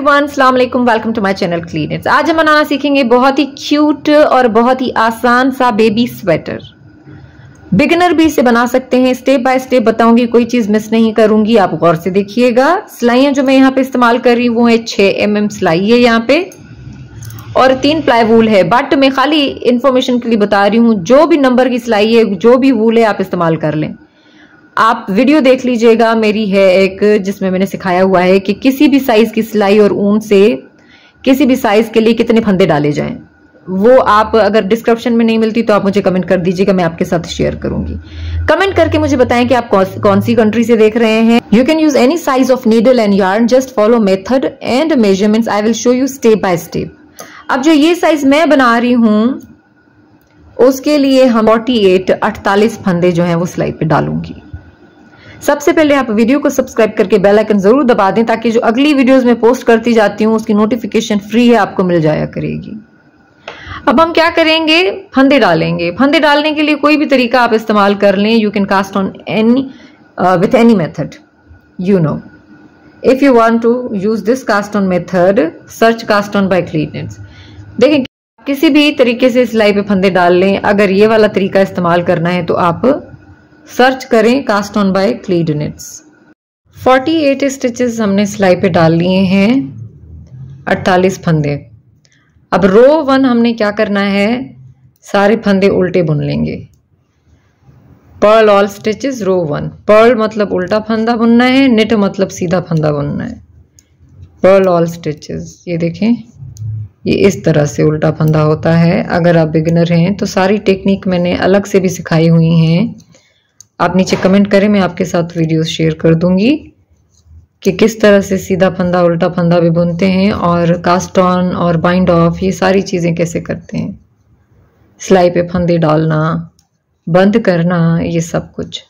Everyone, अस्सलाम वालेकुम, welcome to my channel clean its. आज हम बनाना सीखेंगे बहुत ही क्यूट और बहुत ही आसान सा बेबी स्वेटर। बिगिनर भी इसे बना सकते हैं। स्टेप बाय स्टेप बताऊंगी, कोई चीज मिस नहीं करूंगी, आप गौर से देखिएगा। सिलाइयां जो मैं यहाँ पे इस्तेमाल कर रही हूँ वो है 6 mm सिलाई है यहाँ पे और 3 प्लाई वूल है। बट मैं खाली इंफॉर्मेशन के लिए बता रही हूँ, जो भी नंबर की सिलाई है, जो भी वूल है, आप इस्तेमाल कर लें। आप वीडियो देख लीजिएगा, मेरी है एक जिसमें मैंने सिखाया हुआ है कि किसी भी साइज की सिलाई और ऊन से किसी भी साइज के लिए कितने फंदे डाले जाएं। वो आप अगर डिस्क्रिप्शन में नहीं मिलती तो आप मुझे कमेंट कर दीजिएगा, मैं आपके साथ शेयर करूंगी। कमेंट करके मुझे बताएं कि आप कौन सी कंट्री से देख रहे हैं। You can use any size of needle and yarn, just follow method and measurements. I will show you step by step. अब जो ये साइज मैं बना रही हूं उसके लिए हम 48 फंदे जो हैं वो सिलाई पे डालूंगी। सबसे पहले आप वीडियो को सब्सक्राइब करके बेल आइकन जरूर दबा दें ताकि जो अगली वीडियोस में पोस्ट करती जाती हूँ उसकी नोटिफिकेशन फ्री है, आपको मिल जाया करेगी। अब हम क्या करेंगे, फंदे डालेंगे। फंदे डालने के लिए कोई भी तरीका आप इस्तेमाल कर लें। You can cast on any with any method, you know. If you want to use this cast on method, search cast on by clean its. देखें, किसी भी तरीके से सिलाई पे फंदे डाल लें। अगर ये वाला तरीका इस्तेमाल करना है तो आप सर्च करें cast on by clean its. 48 stitches हमने सिलाई पे डाल लिए हैं, 48 फंदे। अब रो 1 हमने क्या करना है, सारे फंदे उल्टे बुन लेंगे। पर्ल ऑल स्टिचेस रो 1। पर्ल मतलब उल्टा फंदा बुनना है, निट मतलब सीधा फंदा बुनना है। पर्ल ऑल स्टिचेस, ये देखें, ये इस तरह से उल्टा फंदा होता है। अगर आप बिगिनर हैं तो सारी टेक्निक मैंने अलग से भी सिखाई हुई हैं। आप नीचे कमेंट करें, मैं आपके साथ वीडियोस शेयर कर दूंगी कि किस तरह से सीधा फंदा उल्टा फंदा भी बुनते हैं और कास्ट ऑन और बाइंड ऑफ, ये सारी चीज़ें कैसे करते हैं। सिलाई पे फंदे डालना, बंद करना, ये सब कुछ।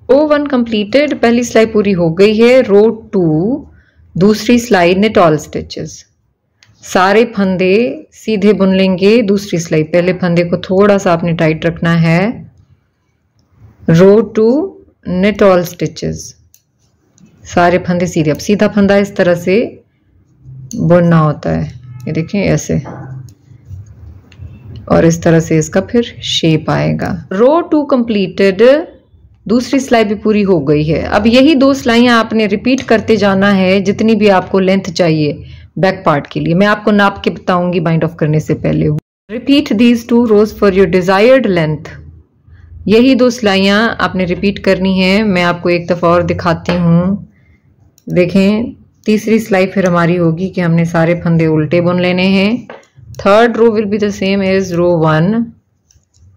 रो 1 कंप्लीटेड, पहली सिलाई पूरी हो गई है। रो 2 दूसरी सिलाई निट ऑल स्टिचेस। सारे फंदे सीधे बुन लेंगे दूसरी सिलाई। पहले फंदे को थोड़ा सा आपने टाइट रखना है। रो 2 निट ऑल स्टिचेस, सारे फंदे सीधे। अब सीधा फंदा इस तरह से बुनना होता है, ये देखें ऐसे, और इस तरह से इसका फिर शेप आएगा। रो 2 कंप्लीटेड, दूसरी सिलाई भी पूरी हो गई है। अब यही 2 सिलाइयां आपने रिपीट करते जाना है, जितनी भी आपको लेंथ चाहिए बैक पार्ट के लिए। मैं आपको नाप के बताऊंगी बाइंड ऑफ करने से पहले। Repeat these 2 rows for your desired length. यही 2 सिलाइयां आपने रिपीट करनी है। मैं आपको एक दफा और दिखाती हूँ। देखें, तीसरी सिलाई फिर हमारी होगी कि हमने सारे फंदे उल्टे बुन लेने हैं। Third row will be the same as row 1।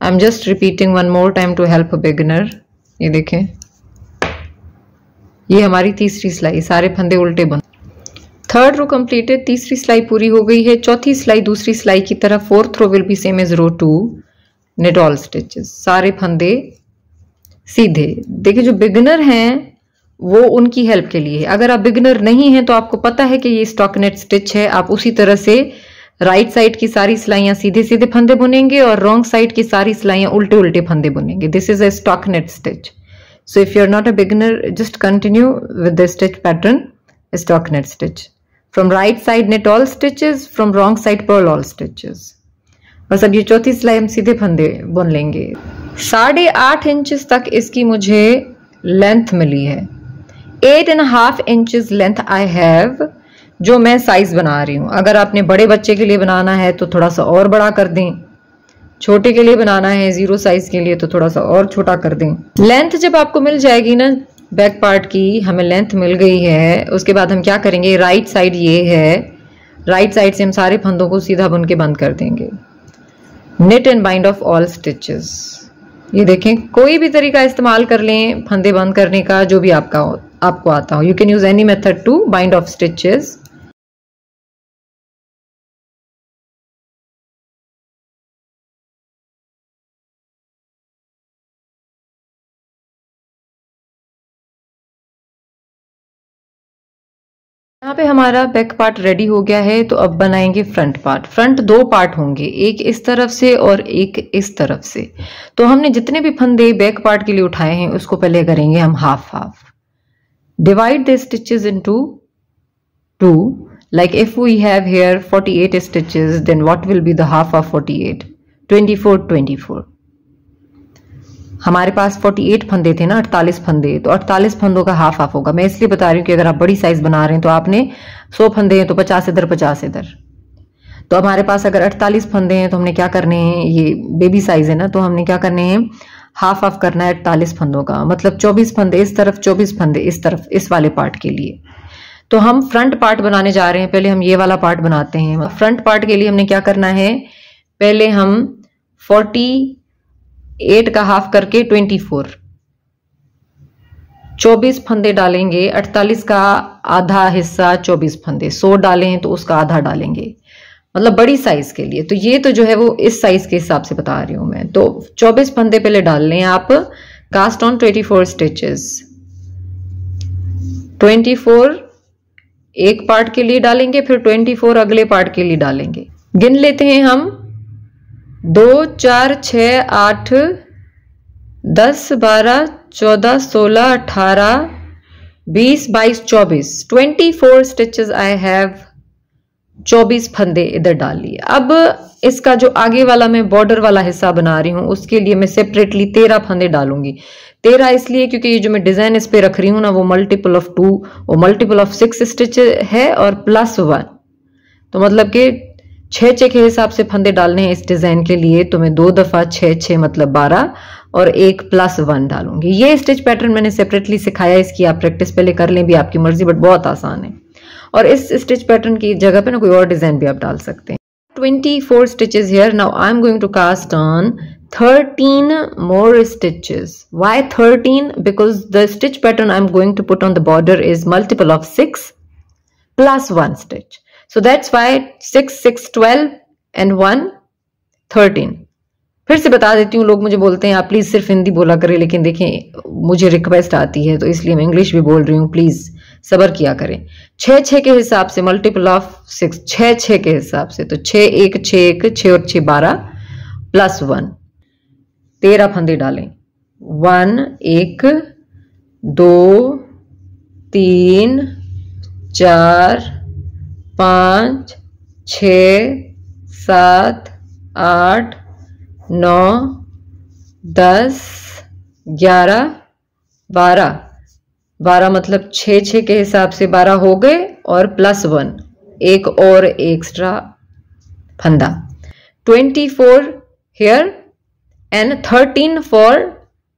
I am just repeating 1 more time to help a beginner. ये देखें, ये हमारी तीसरी सिलाई, सारे फंदे उल्टे बुन। थर्ड रो कंप्लीटेड, तीसरी सिलाई पूरी हो गई है। चौथी सिलाई दूसरी सिलाई की तरफ। Fourth row will be same as row 2 knit all stitches, सारे फंदे सीधे। देखिए, जो बिगिनर हैं वो उनकी हेल्प के लिए है। अगर आप बिगिनर नहीं हैं तो आपको पता है कि ये स्टॉकनेट स्टिच है, आप उसी तरह से राइट साइड की सारी सिलाइयां सीधे सीधे फंदे बुनेंगे और रॉन्ग साइड की सारी सिलाइयां उल्टे उल्टे फंदे बुनेंगे। This is a stockinette stitch. So if you are not a beginner, just continue with the stitch pattern stockinette stitch. From right side knit all stitches, from wrong side purl all stitches. बस अब ये चौथी सिलाई हम सीधे फंदे बुन लेंगे। 8.5 इंचेस तक इसकी मुझे लेंथ मिली है। 8.5 इंचेस लेंथ आई हैव, जो मैं साइज बना रही हूं। अगर आपने बड़े बच्चे के लिए बनाना है तो थोड़ा सा और बड़ा कर दें, छोटे के लिए बनाना है 0 साइज के लिए तो थोड़ा सा और छोटा कर दें। लेंथ जब आपको मिल जाएगी ना, बैक पार्ट की हमें लेंथ मिल गई है, उसके बाद हम क्या करेंगे, राइट साइड ये है, राइट साइड से हम सारे फंदों को सीधा बुन के बंद कर देंगे। Knit and bind off all stitches. ये देखें, कोई भी तरीका इस्तेमाल कर लें फंदे बंद करने का, जो भी आपको आता हो। You can use any method to bind off stitches. यहाँ पे हमारा बैक पार्ट रेडी हो गया है, तो अब बनाएंगे फ्रंट पार्ट। फ्रंट 2 पार्ट होंगे, एक इस तरफ से और एक इस तरफ से। तो हमने जितने भी फंदे बैक पार्ट के लिए उठाए हैं उसको पहले करेंगे हम half half. Divide the stitches into 2। Like if we have here 48 stitches, then what will be the half of 48? 24, 24. हमारे पास 48 फंदे थे ना, 48 फंदे, तो 48 फंदों का हाफ हाफ होगा। मैं इसलिए बता रही हूँ कि अगर आप बड़ी साइज बना रहे हैं तो आपने 100 फंदे हैं तो 50 इधर 50 इधर। तो हमारे पास अगर 48 फंदे हैं तो हमने क्या करने हैं, ये बेबी साइज है ना, तो हमने क्या करने हैं, हाफ हाफ करना है 48 फंदों का, मतलब 24 फंदे इस तरफ, 24 फंदे इस तरफ, इस वाले पार्ट के लिए। तो हम फ्रंट पार्ट बनाने जा रहे हैं। पहले हम ये वाला पार्ट बनाते हैं। फ्रंट पार्ट के लिए हमने क्या करना है, पहले हम 48 का हाफ करके 24 फंदे डालेंगे। 48 का आधा हिस्सा 24 फंदे, 100 डाले हैं तो उसका आधा डालेंगे, मतलब बड़ी साइज के लिए। तो ये तो जो है वो इस साइज के हिसाब से बता रही हूं मैं। तो 24 फंदे पहले डाल लें आप। Cast on 24 stitches. 24 एक पार्ट के लिए डालेंगे, फिर 24 अगले पार्ट के लिए डालेंगे। गिन लेते हैं हम, 2 4 6 8 10 12 14 16 18 20 22 24 24 स्टिचेस आई हैव 24 फंदे इधर डाल लिए। अब इसका जो आगे वाला मैं बॉर्डर वाला हिस्सा बना रही हूं उसके लिए मैं सेपरेटली 13 फंदे डालूंगी। 13 इसलिए क्योंकि ये जो मैं डिजाइन इस पे रख रही हूं ना, वो मल्टीपल ऑफ 2 और मल्टीपल ऑफ 6 स्टिच है और +1, तो मतलब कि 6 के हिसाब से फंदे डालने हैं इस डिजाइन के लिए। तो मैं 2 दफा 6 मतलब 12 और एक +1 डालूंगी। ये स्टिच पैटर्न मैंने सेपरेटली सिखाया, इसकी आप प्रैक्टिस पहले कर लें भी आपकी मर्जी, बट बहुत आसान है। और इस स्टिच पैटर्न की जगह पे ना कोई और डिजाइन भी आप डाल सकते हैं। 24 stitches here. Now I am going to cast on 13 more stitches. Why 13? Because the stitch pattern I'm going to put on the border is multiple of 6 plus 1 stitch. So that's why 6 6 12 and 1 13. फिर से बता देती हूँ, लोग मुझे बोलते हैं आप प्लीज सिर्फ हिंदी बोला करें, लेकिन देखें मुझे रिक्वेस्ट आती है तो इसलिए मैं इंग्लिश भी बोल रही हूँ, प्लीज सबर किया करें। 6 के हिसाब से मल्टीपल ऑफ 6, 6 के हिसाब से, तो 6 1 6 1 6 और 6 12 +1 13 फंदे डालें। 1 1 2 3 4 5 6 7 8 9 10 11 12 12 मतलब 6 के हिसाब से 12 हो गए और +1 एक और एक्स्ट्रा फंदा। 24 here and 13 for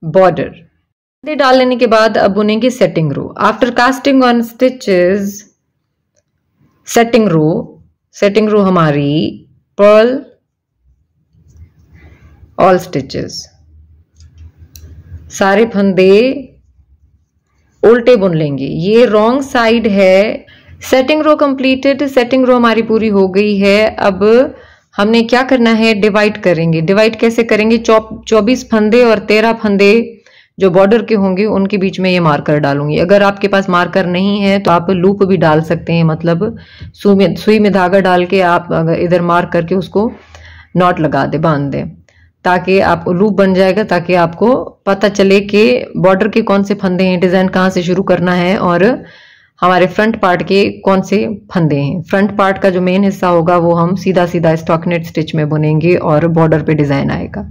border। फंदे डाल लेने के बाद अब बुनेंगे setting row. After casting on stitches setting row हमारी पर्ल ऑल स्टिचेस, सारे फंदे उल्टे बुन लेंगे। ये रॉन्ग साइड है। सेटिंग रो कंप्लीटेड, सेटिंग रो हमारी पूरी हो गई है। अब हमने क्या करना है, डिवाइड करेंगे। डिवाइड कैसे करेंगे, 24 फंदे और 13 फंदे जो बॉर्डर के होंगे उनके बीच में ये मार्कर डालूंगी। अगर आपके पास मार्कर नहीं है तो आप लूप भी डाल सकते हैं, मतलब सुई में धागा डाल के आप अगर इधर मार्क करके उसको नॉट लगा दे, बांध दे, ताकि आप लूप बन जाएगा, ताकि आपको पता चले कि बॉर्डर के कौन से फंदे हैं, डिजाइन कहाँ से शुरू करना है और हमारे फ्रंट पार्ट के कौन से फंदे हैं। फ्रंट पार्ट का जो मेन हिस्सा होगा वो हम सीधा सीधा स्टॉकनेट स्टिच में बुनेंगे और बॉर्डर पे डिजाइन आएगा।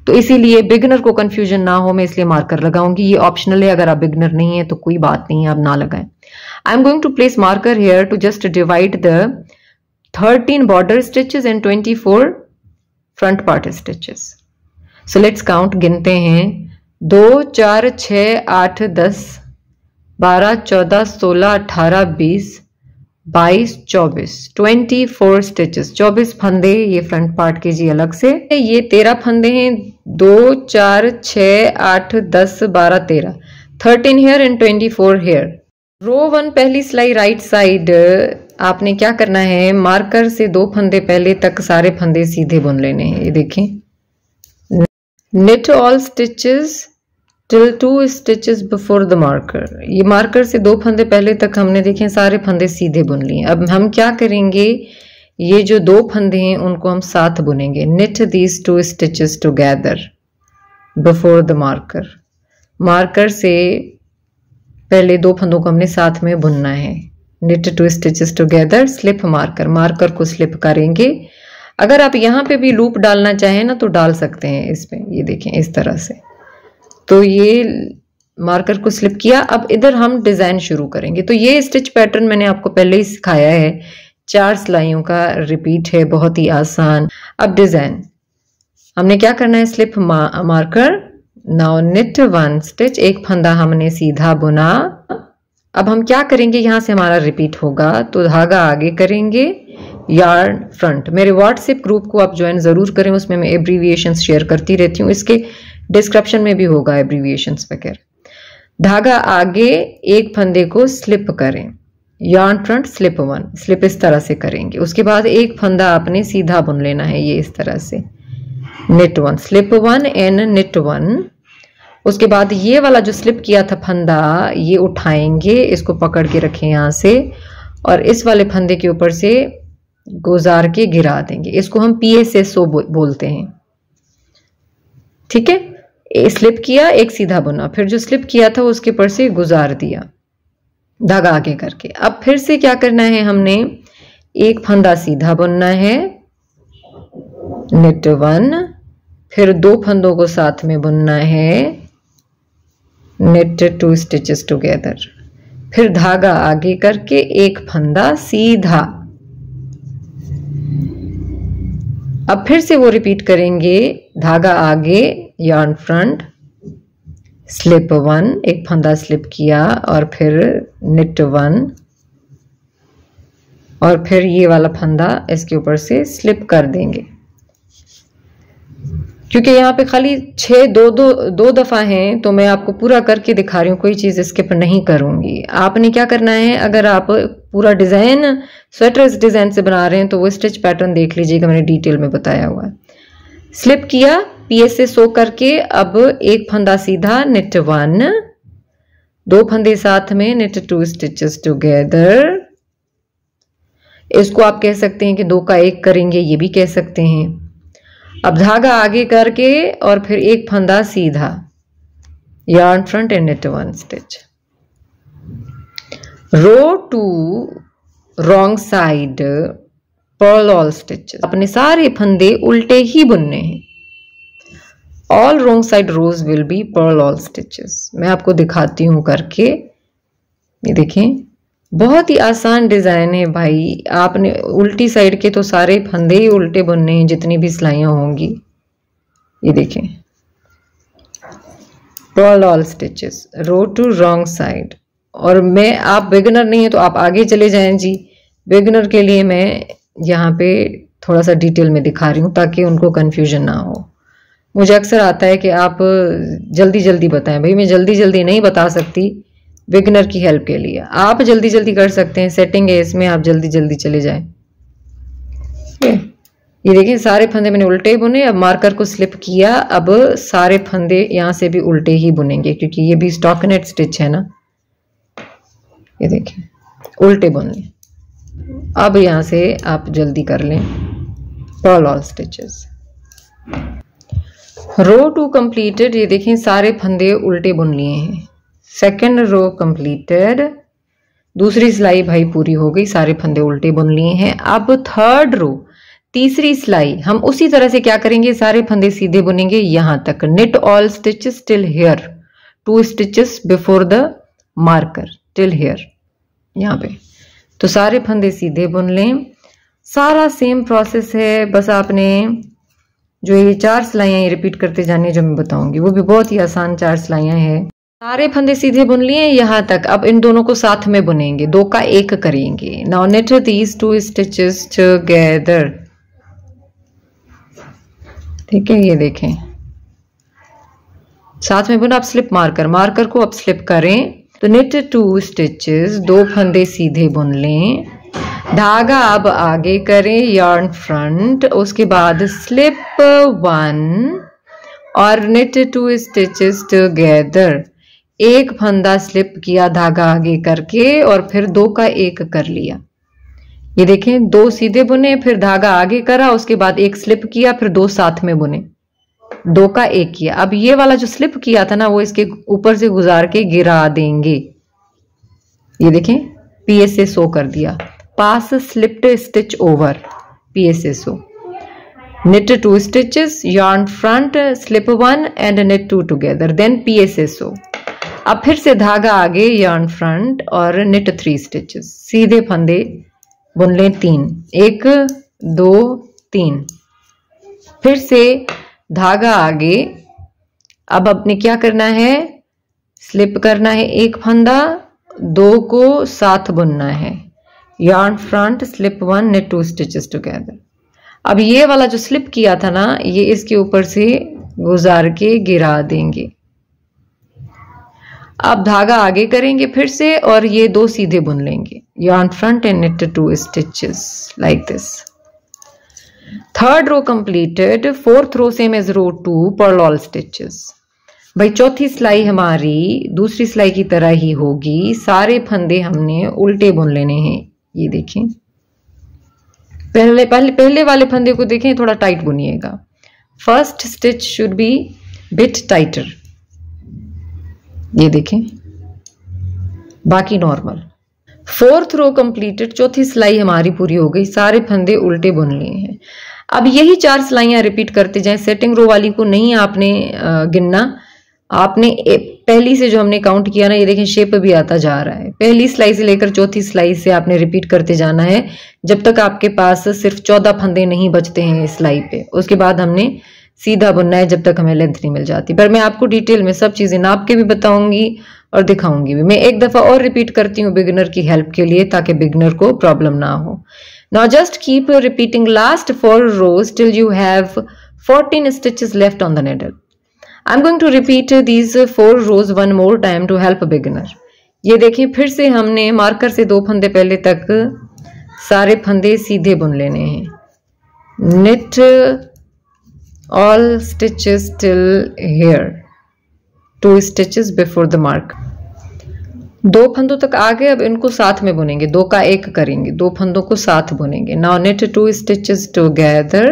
तो इसीलिए बिगिनर को कंफ्यूजन ना हो, मैं इसलिए मार्कर लगाऊंगी। ये ऑप्शनल है, अगर आप बिगिनर नहीं है तो कोई बात नहीं है, आप ना लगाएं। I am going to place marker here to just divide the 13 border stitches and 24 front part stitches. So let's count, गिनते हैं। 2 4 6 8 10 12 14 16 18 20 22 24 24 स्टिचेस, 24 फंदे ये फ्रंट पार्ट के जी अलग से। ये 13 फंदे हैं, 2 4 6 8 10 12 13 हेयर एंड 24 हेयर। रो 1 पहली सिलाई राइट साइड आपने क्या करना है, मार्कर से 2 फंदे पहले तक सारे फंदे सीधे बुन लेने हैं। ये देखें, knit all stitches till 2 stitches before the marker। ये मार्कर से 2 फंदे पहले तक हमने देखें सारे फंदे सीधे बुन लिए। अब हम क्या करेंगे, ये जो 2 फंदे हैं उनको हम साथ बुनेंगे। knit these 2 stitches together before the marker। Marker से पहले 2 फंदों को हमने साथ में बुनना है। knit 2 stitches together, slip marker, marker को स्लिप करेंगे। अगर आप यहाँ पे भी लूप डालना चाहें ना तो डाल सकते हैं इसमें, ये देखें इस तरह से। तो ये मार्कर को स्लिप किया। अब इधर हम डिजाइन शुरू करेंगे। तो ये स्टिच पैटर्न मैंने आपको पहले ही सिखाया है, 4 सिलाइयों का रिपीट है, बहुत ही आसान। अब डिजाइन हमने क्या करना है, slip marker, now knit 1 stitch, एक फंदा हमने सीधा बुना। अब हम क्या करेंगे, यहां से हमारा रिपीट होगा तो धागा आगे करेंगे, यार्न फ्रंट। मेरे व्हाट्सएप ग्रुप को आप ज्वाइन जरूर करें, उसमें मैं एब्रीविएशंस शेयर करती रहती हूँ, इसके डिस्क्रिप्शन में भी होगा एब्रीविएशंस वगैरह। धागा आगे, एक फंदे को स्लिप करें, यार्न फ्रंट, स्लिप 1, स्लिप इस तरह से करेंगे। उसके बाद एक फंदा आपने सीधा बुन लेना है, ये इस तरह से, knit 1, स्लिप 1 एंड knit 1। उसके बाद ये वाला जो स्लिप किया था फंदा, ये उठाएंगे, इसको पकड़ के रखें यहाँ से, और इस वाले फंदे के ऊपर से गुजार के गिरा देंगे। इसको हम PSSO बोलते हैं, ठीक है। स्लिप किया, एक सीधा बुना, फिर जो स्लिप किया था उसके ऊपर से गुजार दिया धागा आगे करके। अब फिर से क्या करना है, हमने एक फंदा सीधा बुनना है, knit 1, फिर 2 फंदों को साथ में बुनना है, knit 2 स्टिचेस टुगेदर, फिर धागा आगे करके एक फंदा सीधा। अब फिर से वो रिपीट करेंगे, धागा आगे, यार्न फ्रंट, स्लिप 1, एक फंदा स्लिप किया, और फिर knit 1, और फिर ये वाला फंदा इसके ऊपर से स्लिप कर देंगे। क्योंकि यहाँ पे खाली 2 दफा हैं तो मैं आपको पूरा करके दिखा रही हूँ, कोई चीज स्किप नहीं करूंगी। आपने क्या करना है, अगर आप पूरा डिजाइन स्वेटर इस डिजाइन से बना रहे हैं तो वो स्टिच पैटर्न देख लीजिएगा, मैंने डिटेल में बताया हुआ है। स्लिप किया, PSSO करके, अब एक फंदा सीधा, knit 1, 2 फंदे साथ में, knit 2 स्टिचेस टुगेदर। इसको आप कह सकते हैं कि 2 का 1 करेंगे, ये भी कह सकते हैं। अब धागा आगे करके और फिर एक फंदा सीधा, yarn front and knit 1 stitch. Row two wrong side purl all stitches, अपने सारे फंदे उल्टे ही बुनने हैं। All wrong side rows will be purl all stitches. मैं आपको दिखाती हूं करके, ये देखें, बहुत ही आसान डिजाइन है भाई। आपने उल्टी साइड के तो सारे फंदे ही उल्टे बुनने हैं, जितनी भी सिलाइयां होंगी। ये देखें, purl all stitches, row two wrong side. और मैं, आप बिगिनर नहीं है तो आप आगे चले जाएं जी। बिगिनर के लिए मैं यहाँ पे थोड़ा सा डिटेल में दिखा रही हूँ ताकि उनको कंफ्यूजन ना हो। मुझे अक्सर आता है कि आप जल्दी जल्दी बताएं, भाई मैं जल्दी जल्दी नहीं बता सकती। बिगिनर की हेल्प के लिए आप जल्दी जल्दी कर सकते हैं, सेटिंग है इसमें, आप जल्दी जल्दी चले जाएं। ये देखिए, सारे फंदे मैंने उल्टे बुने। अब मार्कर को स्लिप किया, अब सारे फंदे यहाँ से भी उल्टे ही बुनेंगे क्योंकि ये भी स्टॉकिनेट स्टिच है ना। ये देखिए, उल्टे बुन लें। अब यहाँ से आप जल्दी कर लें, Perl all stitches. Row 2 completed. ये देखें, सारे फंदे उल्टे बुन लिए हैं। सेकेंड रो कंप्लीटेड, दूसरी सिलाई भाई पूरी हो गई, सारे फंदे उल्टे बुन लिए हैं। अब थर्ड रो, तीसरी सिलाई, हम उसी तरह से क्या करेंगे, सारे फंदे सीधे बुनेंगे यहां तक। knit all stitches till here, 2 stitches before the marker till here, यहाँ पे। तो सारे फंदे सीधे बुन लें। सारा सेम प्रोसेस है, बस आपने जो ये 4 सिलाइयां ये रिपीट करते जाने, जो मैं बताऊंगी वो भी बहुत ही आसान 4 सिलाइयां हैं। सारे फंदे सीधे बुन लिए यहां तक। अब इन दोनों को साथ में बुनेंगे, 2 का 1 करेंगे। Now knit these 2 stitches together, ठीक है। ये देखें, साथ में बुना। अब स्लिप मार्कर, मार्कर को अब स्लिप करें तो knit 2 स्टिचेस, 2 फंदे सीधे बुन लें। धागा अब आगे करें, यार्न फ्रंट, उसके बाद स्लिप 1 और knit 2 स्टिचेस टुगेदर। एक फंदा स्लिप किया धागा आगे करके और फिर 2 का 1 कर लिया। ये देखें, 2 सीधे बुने, फिर धागा आगे करा, उसके बाद 1 स्लिप किया, फिर 2 साथ में बुने, 2 का 1 किया। अब ये वाला जो स्लिप किया था ना, वो इसके ऊपर से गुजार के गिरा देंगे। ये देखें, PSSO कर दिया, pass slipped stitch over, PSSO, knit 2 stitches, yarn front, slip 1 and knit 2 together, then PSSO। अब फिर से धागा आगे, yarn front और knit 3 stitches, सीधे फंदे बुन लें 3, 1 2 3, फिर से धागा आगे। अब अपने क्या करना है, स्लिप करना है एक फंदा, 2 को साथ बुनना है, yarn front, slip 1, knit 2 stitches together। अब ये वाला जो स्लिप किया था ना, ये इसके ऊपर से गुजार के गिरा देंगे। अब धागा आगे करेंगे फिर से और ये 2 सीधे बुन लेंगे, yarn front and knit 2 stitches like this। Third row completed, fourth row same as row 2, purl all stitches. भाई चौथी सिलाई हमारी दूसरी सिलाई की तरह ही होगी, सारे फंदे हमने उल्टे बुन लेने हैं। ये देखें, पहले वाले फंदे को देखें, थोड़ा टाइट बुनिएगा। First stitch should be bit tighter, ये देखें, बाकी नॉर्मल। फोर्थ रो कंप्लीटेड, चौथी सिलाई हमारी पूरी हो गई, सारे फंदे उल्टे बुन लिए हैं। अब यही 4 सिलाइयां रिपीट करते जाएं। सेटिंग रो वाली को नहीं आपने गिनना, आपने पहली से जो हमने काउंट किया ना, ये देखें शेप भी आता जा रहा है। पहली सिलाई से लेकर चौथी सिलाई से आपने रिपीट करते जाना है जब तक आपके पास सिर्फ 14 फंदे नहीं बचते हैं इस सिलाई पे। उसके बाद हमने सीधा बुनना है जब तक हमें लेंथ नहीं मिल जाती। पर मैं आपको डिटेल में सब चीजें नाप के भी बताऊंगी और दिखाऊंगी भी। मैं एक दफा और रिपीट करती हूँ बिगिनर की हेल्प के लिए, ताकि बिगिनर को प्रॉब्लम ना हो। Now just keep repeating last 4 rows till you have 14 stitches left on the needle. I'm going to repeat these 4 rows one more time to help a beginner. ये देखिए, फिर से हमने मार्कर से 2 फंदे पहले तक सारे फंदे सीधे बुन लेने हैं। knit all stitches till here, 2 stitches before the mark। 2 फंदों तक आ गए, अब इनको साथ में बुनेंगे, 2 का 1 करेंगे, 2 फंदों को साथ बुनेंगे। Now knit 2 stitches together,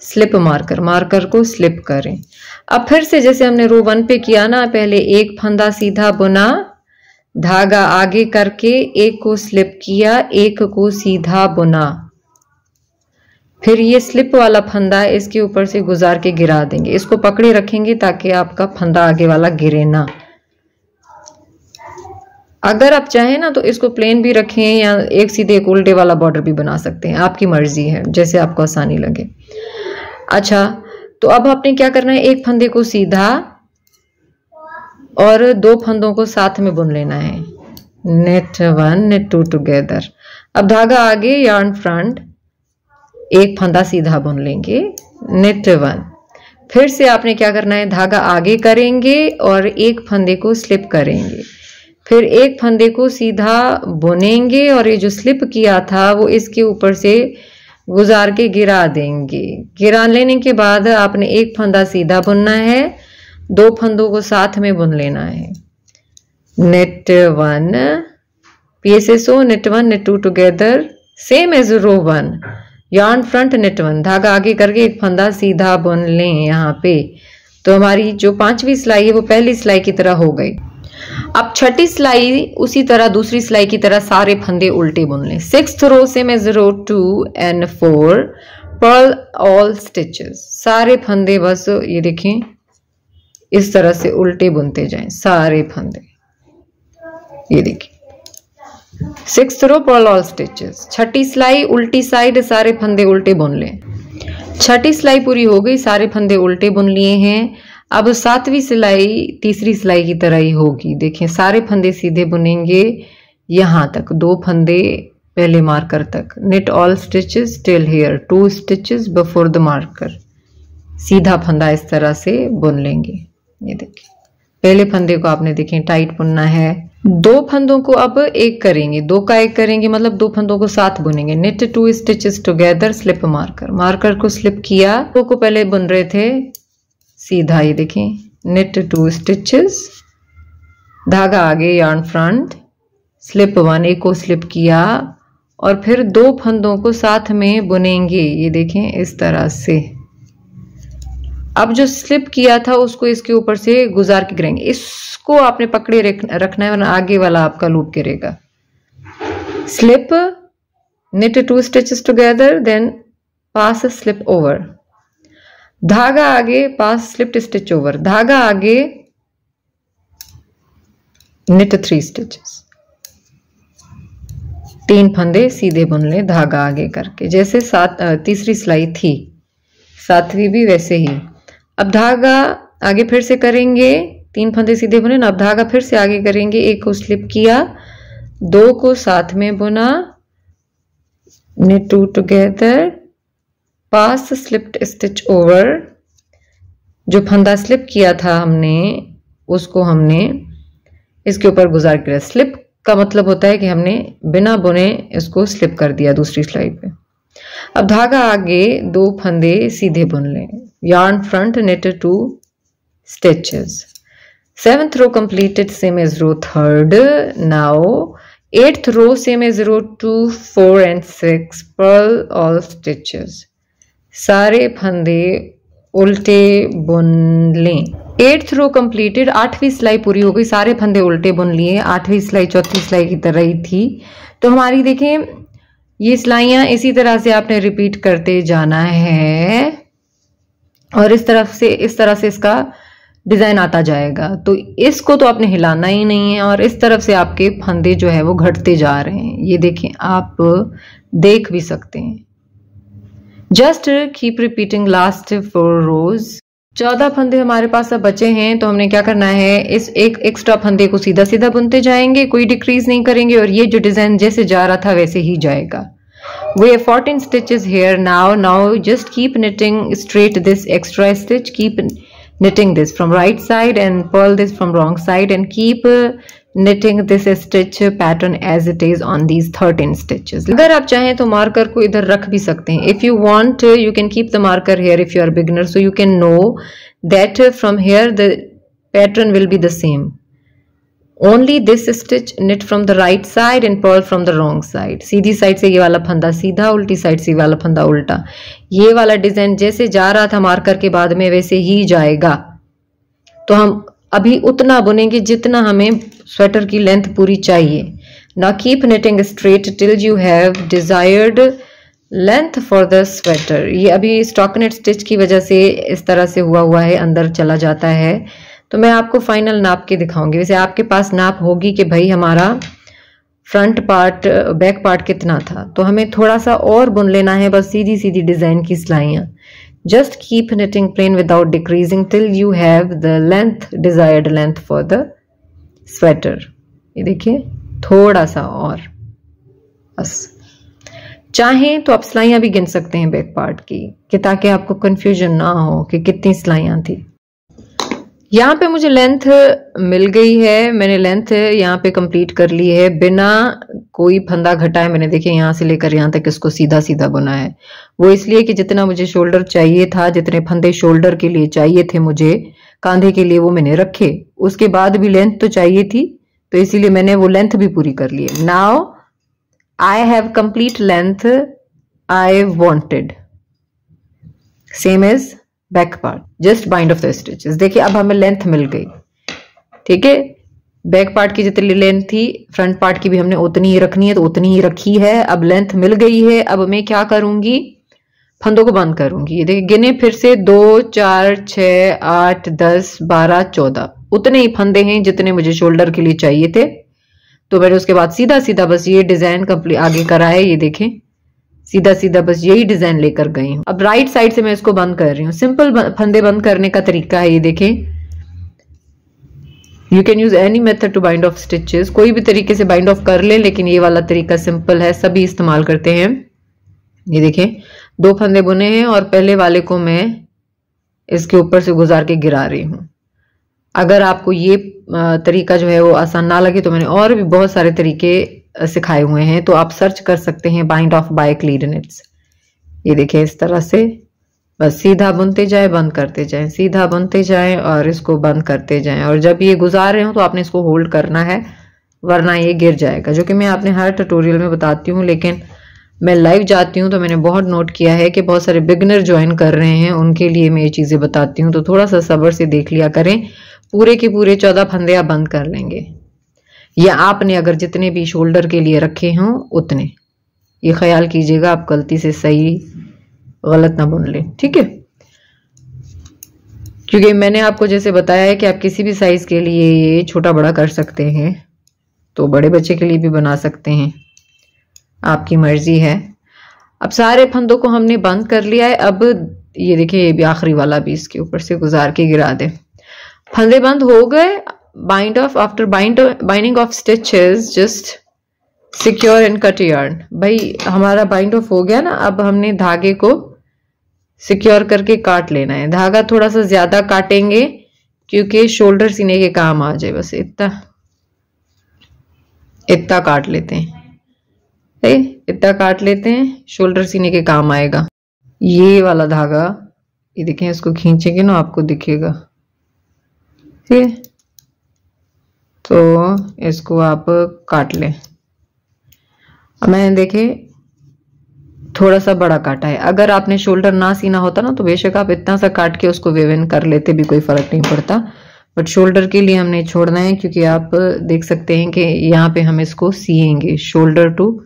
slip marker, marker को स्लिप करें। अब फिर से जैसे हमने रो 1 पे किया ना, पहले 1 फंदा सीधा बुना, धागा आगे करके 1 को स्लिप किया, 1 को सीधा बुना, फिर ये स्लिप वाला फंदा इसके ऊपर से गुजार के गिरा देंगे। इसको पकड़े रखेंगे ताकि आपका फंदा आगे वाला गिरे ना। अगर आप चाहें ना तो इसको प्लेन भी रखें या एक सीधे एक उल्टे वाला बॉर्डर भी बना सकते हैं, आपकी मर्जी है, जैसे आपको आसानी लगे। अच्छा, तो अब आपने क्या करना है, 1 फंदे को सीधा और 2 फंदों को साथ में बुन लेना है। knit 1 knit 2 together। अब धागा आगे, yarn front, 1 फंदा सीधा बुन लेंगे, knit 1। फिर से आपने क्या करना है, धागा आगे करेंगे और 1 फंदे को स्लिप करेंगे, फिर 1 फंदे को सीधा बुनेंगे और ये जो स्लिप किया था वो इसके ऊपर से गुजार के गिरा देंगे। गिरा लेने के बाद आपने 1 फंदा सीधा बुनना है, 2 फंदों को साथ में बुन लेना है। knit 1 PSSO, knit 1 knit 2 together, same as row 1, yarn front knit 1, धागा आगे करके 1 फंदा सीधा बुन लें यहाँ पे। तो हमारी जो 5वीं सिलाई है वो पहली सिलाई की तरह हो गई। अब 6ठी सिलाई उसी तरह दूसरी सिलाई की तरह सारे फंदे उल्टे बुन लें। 6th row same as row 2 and 4, purl all stitches, सारे फंदे बस ये देखें इस तरह से उल्टे बुनते जाएं सारे फंदे। ये देखिए 6th रो पर्ल ऑल स्टिचेस। 6ठी सिलाई उल्टी साइड सारे फंदे उल्टे बुन लें। 6ठी सिलाई पूरी हो गई, सारे फंदे उल्टे बुन लिए हैं। अब 7वीं सिलाई तीसरी सिलाई की तरह ही होगी। देखें सारे फंदे सीधे बुनेंगे यहां तक, 2 फंदे पहले मार्कर तक। knit all stitches till here, 2 stitches before the marker, सीधा फंदा इस तरह से बुन लेंगे। ये देखिए पहले फंदे को आपने देखें टाइट बुनना है। 2 फंदों को अब 1 करेंगे, 2 का 1 करेंगे, मतलब 2 फंदों को साथ बुनेंगे। knit 2 stitches together, slip marker, marker को स्लिप किया, 2 को पहले बुन रहे थे सीधा। ये देखें knit 2 stitches, धागा आगे, yarn front, slip 1, 1 को स्लिप किया और फिर 2 फंदों को साथ में बुनेंगे। ये देखें इस तरह से। अब जो स्लिप किया था उसको इसके ऊपर से गुजार के गिरेंगे। इसको आपने पकड़े रखना है वरना आगे वाला आपका लूप गिरेगा। slip, knit 2 stitches together, then pass a slip over, धागा आगे, pass slipped stitch over, धागा आगे, knit 3 stitches, 3 फंदे सीधे बुन ले धागा आगे करके, जैसे तीसरी सिलाई थी, 7वीं भी वैसे ही। अब धागा आगे फिर से करेंगे, 3 फंदे सीधे बुने ना, अब धागा फिर से आगे करेंगे, एक को स्लिप किया, 2 को साथ में बुना, knit 2 together, pass slipped stitch over, जो फंदा स्लिप किया था हमने उसको हमने इसके ऊपर गुजार किया। स्लिप का मतलब होता है कि हमने बिना बुने इसको स्लिप कर दिया दूसरी सिलाई पे। अब धागा आगे, 2 फंदे सीधे बुन लें, yarn front, knit 2 stitches, 7th row completed, same as row 3rd. Now 8th row same as row 2, 4 and 6, purl all stitches, सारे फंदे उल्टे बुन लें। 8th रो कंप्लीटेड, 8वीं सिलाई पूरी हो गई, सारे फंदे उल्टे बुन लिए, 8वीं सिलाई चौथी सिलाई की तरह ही थी। तो हमारी देखें ये सिलाइयां इसी तरह से आपने रिपीट करते जाना है और इस तरह से इसका डिजाइन आता जाएगा। तो इसको तो आपने हिलाना ही नहीं है और इस तरफ से आपके फंदे जो है वो घटते जा रहे हैं, ये देखें, आप देख भी सकते हैं। जस्ट कीप रिपीटिंग लास्ट 4 रोज। 14 फंदे हमारे पास अब बचे हैं, तो हमने क्या करना है, इस एक एक्स्ट्रा फंदे को सीधा सीधा बुनते जाएंगे, कोई डिक्रीज नहीं करेंगे और ये जो डिजाइन जैसे जा रहा था वैसे ही जाएगा। We have 14 stitches here now just keep knitting straight this extra stitch, keep knitting this from right side and purl this from wrong side and keep knitting this stitch pattern as it is on these 13 stitches. अगर आप चाहें तो marker को इधर रख भी सकते हैं। If you want you can keep the marker here if you are beginner, so you can know that from here the pattern will be the same. Only this stitch knit from the right side and purl from the wrong side. Sidhi side से ये वाला फंदा सीधा, उल्टी side से ये वाला फंदा उल्टा। ये वाला डिजाइन जैसे जा रहा था मार्कर के बाद में वैसे ही जाएगा। तो हम अभी उतना बुनेंगे जितना हमें स्वेटर की लेंथ पूरी चाहिए। Now keep knitting straight till you have desired length for the sweater. ये अभी स्टॉकनेट स्टिच की वजह से इस तरह से हुआ है, अंदर चला जाता है। तो मैं आपको फाइनल नाप के दिखाऊंगी। वैसे आपके पास नाप होगी कि भाई हमारा फ्रंट पार्ट बैक पार्ट कितना था, तो हमें थोड़ा सा और बुन लेना है, बस सीधी सीधी डिजाइन की सिलाइयां। Just keep knitting plain without decreasing till you have the length, desired length for the sweater. ये देखिए थोड़ा सा और, बस। चाहें तो आप सिलाइयां भी गिन सकते हैं बैक पार्ट की, कि ताकि आपको कंफ्यूजन ना हो कि कितनी सिलाइयां थी। यहाँ पे मुझे लेंथ मिल गई है, मैंने लेंथ यहाँ पे कंप्लीट कर ली है बिना कोई फंदा घटाए। मैंने देखिए यहाँ से लेकर यहाँ तक इसको सीधा सीधा बुना है। वो इसलिए कि जितना मुझे शोल्डर चाहिए था, जितने फंदे शोल्डर के लिए चाहिए थे मुझे कांधे के लिए, वो मैंने रखे। उसके बाद भी लेंथ तो चाहिए थी, तो इसीलिए मैंने वो लेंथ भी पूरी कर ली है। Now I have complete length I wanted, same as back part, just bind off the stitches. देखिए अब हमें लेंथ मिल गई, ठीक है। बैक पार्ट की जितनी लेंथ थी फ्रंट पार्ट की भी हमने उतनी ही रखनी है, तो उतनी ही रखी है। अब लेंथ मिल गई है, अब मैं क्या करूंगी, फंदों को बंद करूंगी। ये देखिए गिने फिर से, 2 4 6 8 10 12 14, उतने ही फंदे हैं जितने मुझे शोल्डर के लिए चाहिए थे। तो मैंने उसके बाद सीधा सीधा बस ये डिजाइन कंप्लीट आगे करा है। ये देखें सीधा सीधा बस यही डिजाइन लेकर गई हूँ। अब राइट साइड से मैं इसको बंद कर रही हूँ। सिंपल फंदे बंद करने का तरीका है, ये देखें। You can use any method to bind off stitches, कोई भी तरीके से बाइंड ऑफ कर ले, लेकिन ये वाला तरीका सिंपल है, सभी इस्तेमाल करते हैं। ये देखें 2 फंदे बुने हैं और पहले वाले को मैं इसके ऊपर से गुजार के गिरा रही हूँ। अगर आपको ये तरीका जो है वो आसान ना लगे तो मैंने और भी बहुत सारे तरीके सिखाए हुए हैं, तो आप सर्च कर सकते हैं बाइंड ऑफ बाय क्लीडनेट्स। ये देखिए इस तरह से बस सीधा बुनते जाए, बंद करते जाएं, सीधा बुनते जाएं और इसको बंद करते जाएं। और जब ये गुजार रहे हो तो आपने इसको होल्ड करना है, वरना ये गिर जाएगा, जो कि मैं आपने हर ट्यूटोरियल में बताती हूँ। लेकिन मैं लाइव जाती हूँ तो मैंने बहुत नोट किया है कि बहुत सारे बिगिनर ज्वाइन कर रहे हैं, उनके लिए मैं ये चीजें बताती हूँ। तो थोड़ा सा सब्र से देख लिया करें। पूरे के पूरे 14 फंदे आप बंद कर लेंगे। या आपने अगर जितने भी शोल्डर के लिए रखे हों उतने, ये ख्याल कीजिएगा आप गलती से सही गलत ना बुन लें, ठीक है। क्योंकि मैंने आपको जैसे बताया है कि आप किसी भी साइज के लिए ये छोटा बड़ा कर सकते हैं, तो बड़े बच्चे के लिए भी बना सकते हैं, आपकी मर्जी है। अब सारे फंदों को हमने बंद कर लिया है। अब ये देखिए, ये भी आखिरी वाला भी इसके ऊपर से गुजार के गिरा दे। फंदे बंद हो गए। Bind of, after binding of stitches just secure and cut yarn. भाई हमारा बाइंड ऑफ हो गया ना, अब हमने धागे को सिक्योर करके काट लेना है। धागा थोड़ा सा ज्यादा काटेंगे क्योंकि शोल्डर सीने के काम आ जाए, बस इतना काट लेते हैं, इतना काट लेते हैं, शोल्डर सीने के काम आएगा। ये वाला धागा, ये देखें, इसको खींचेंगे ना आपको दिखेगा, ठीक है। तो इसको आप काट लें। अब मैंने देखे थोड़ा सा बड़ा काटा है। अगर आपने शोल्डर ना सीना होता ना तो बेशक आप इतना सा काट के उसको वेव इन कर लेते, भी कोई फर्क नहीं पड़ता। बट शोल्डर के लिए हमने छोड़ना है क्योंकि आप देख सकते हैं कि यहाँ पे हम इसको सिएंगे, शोल्डर टू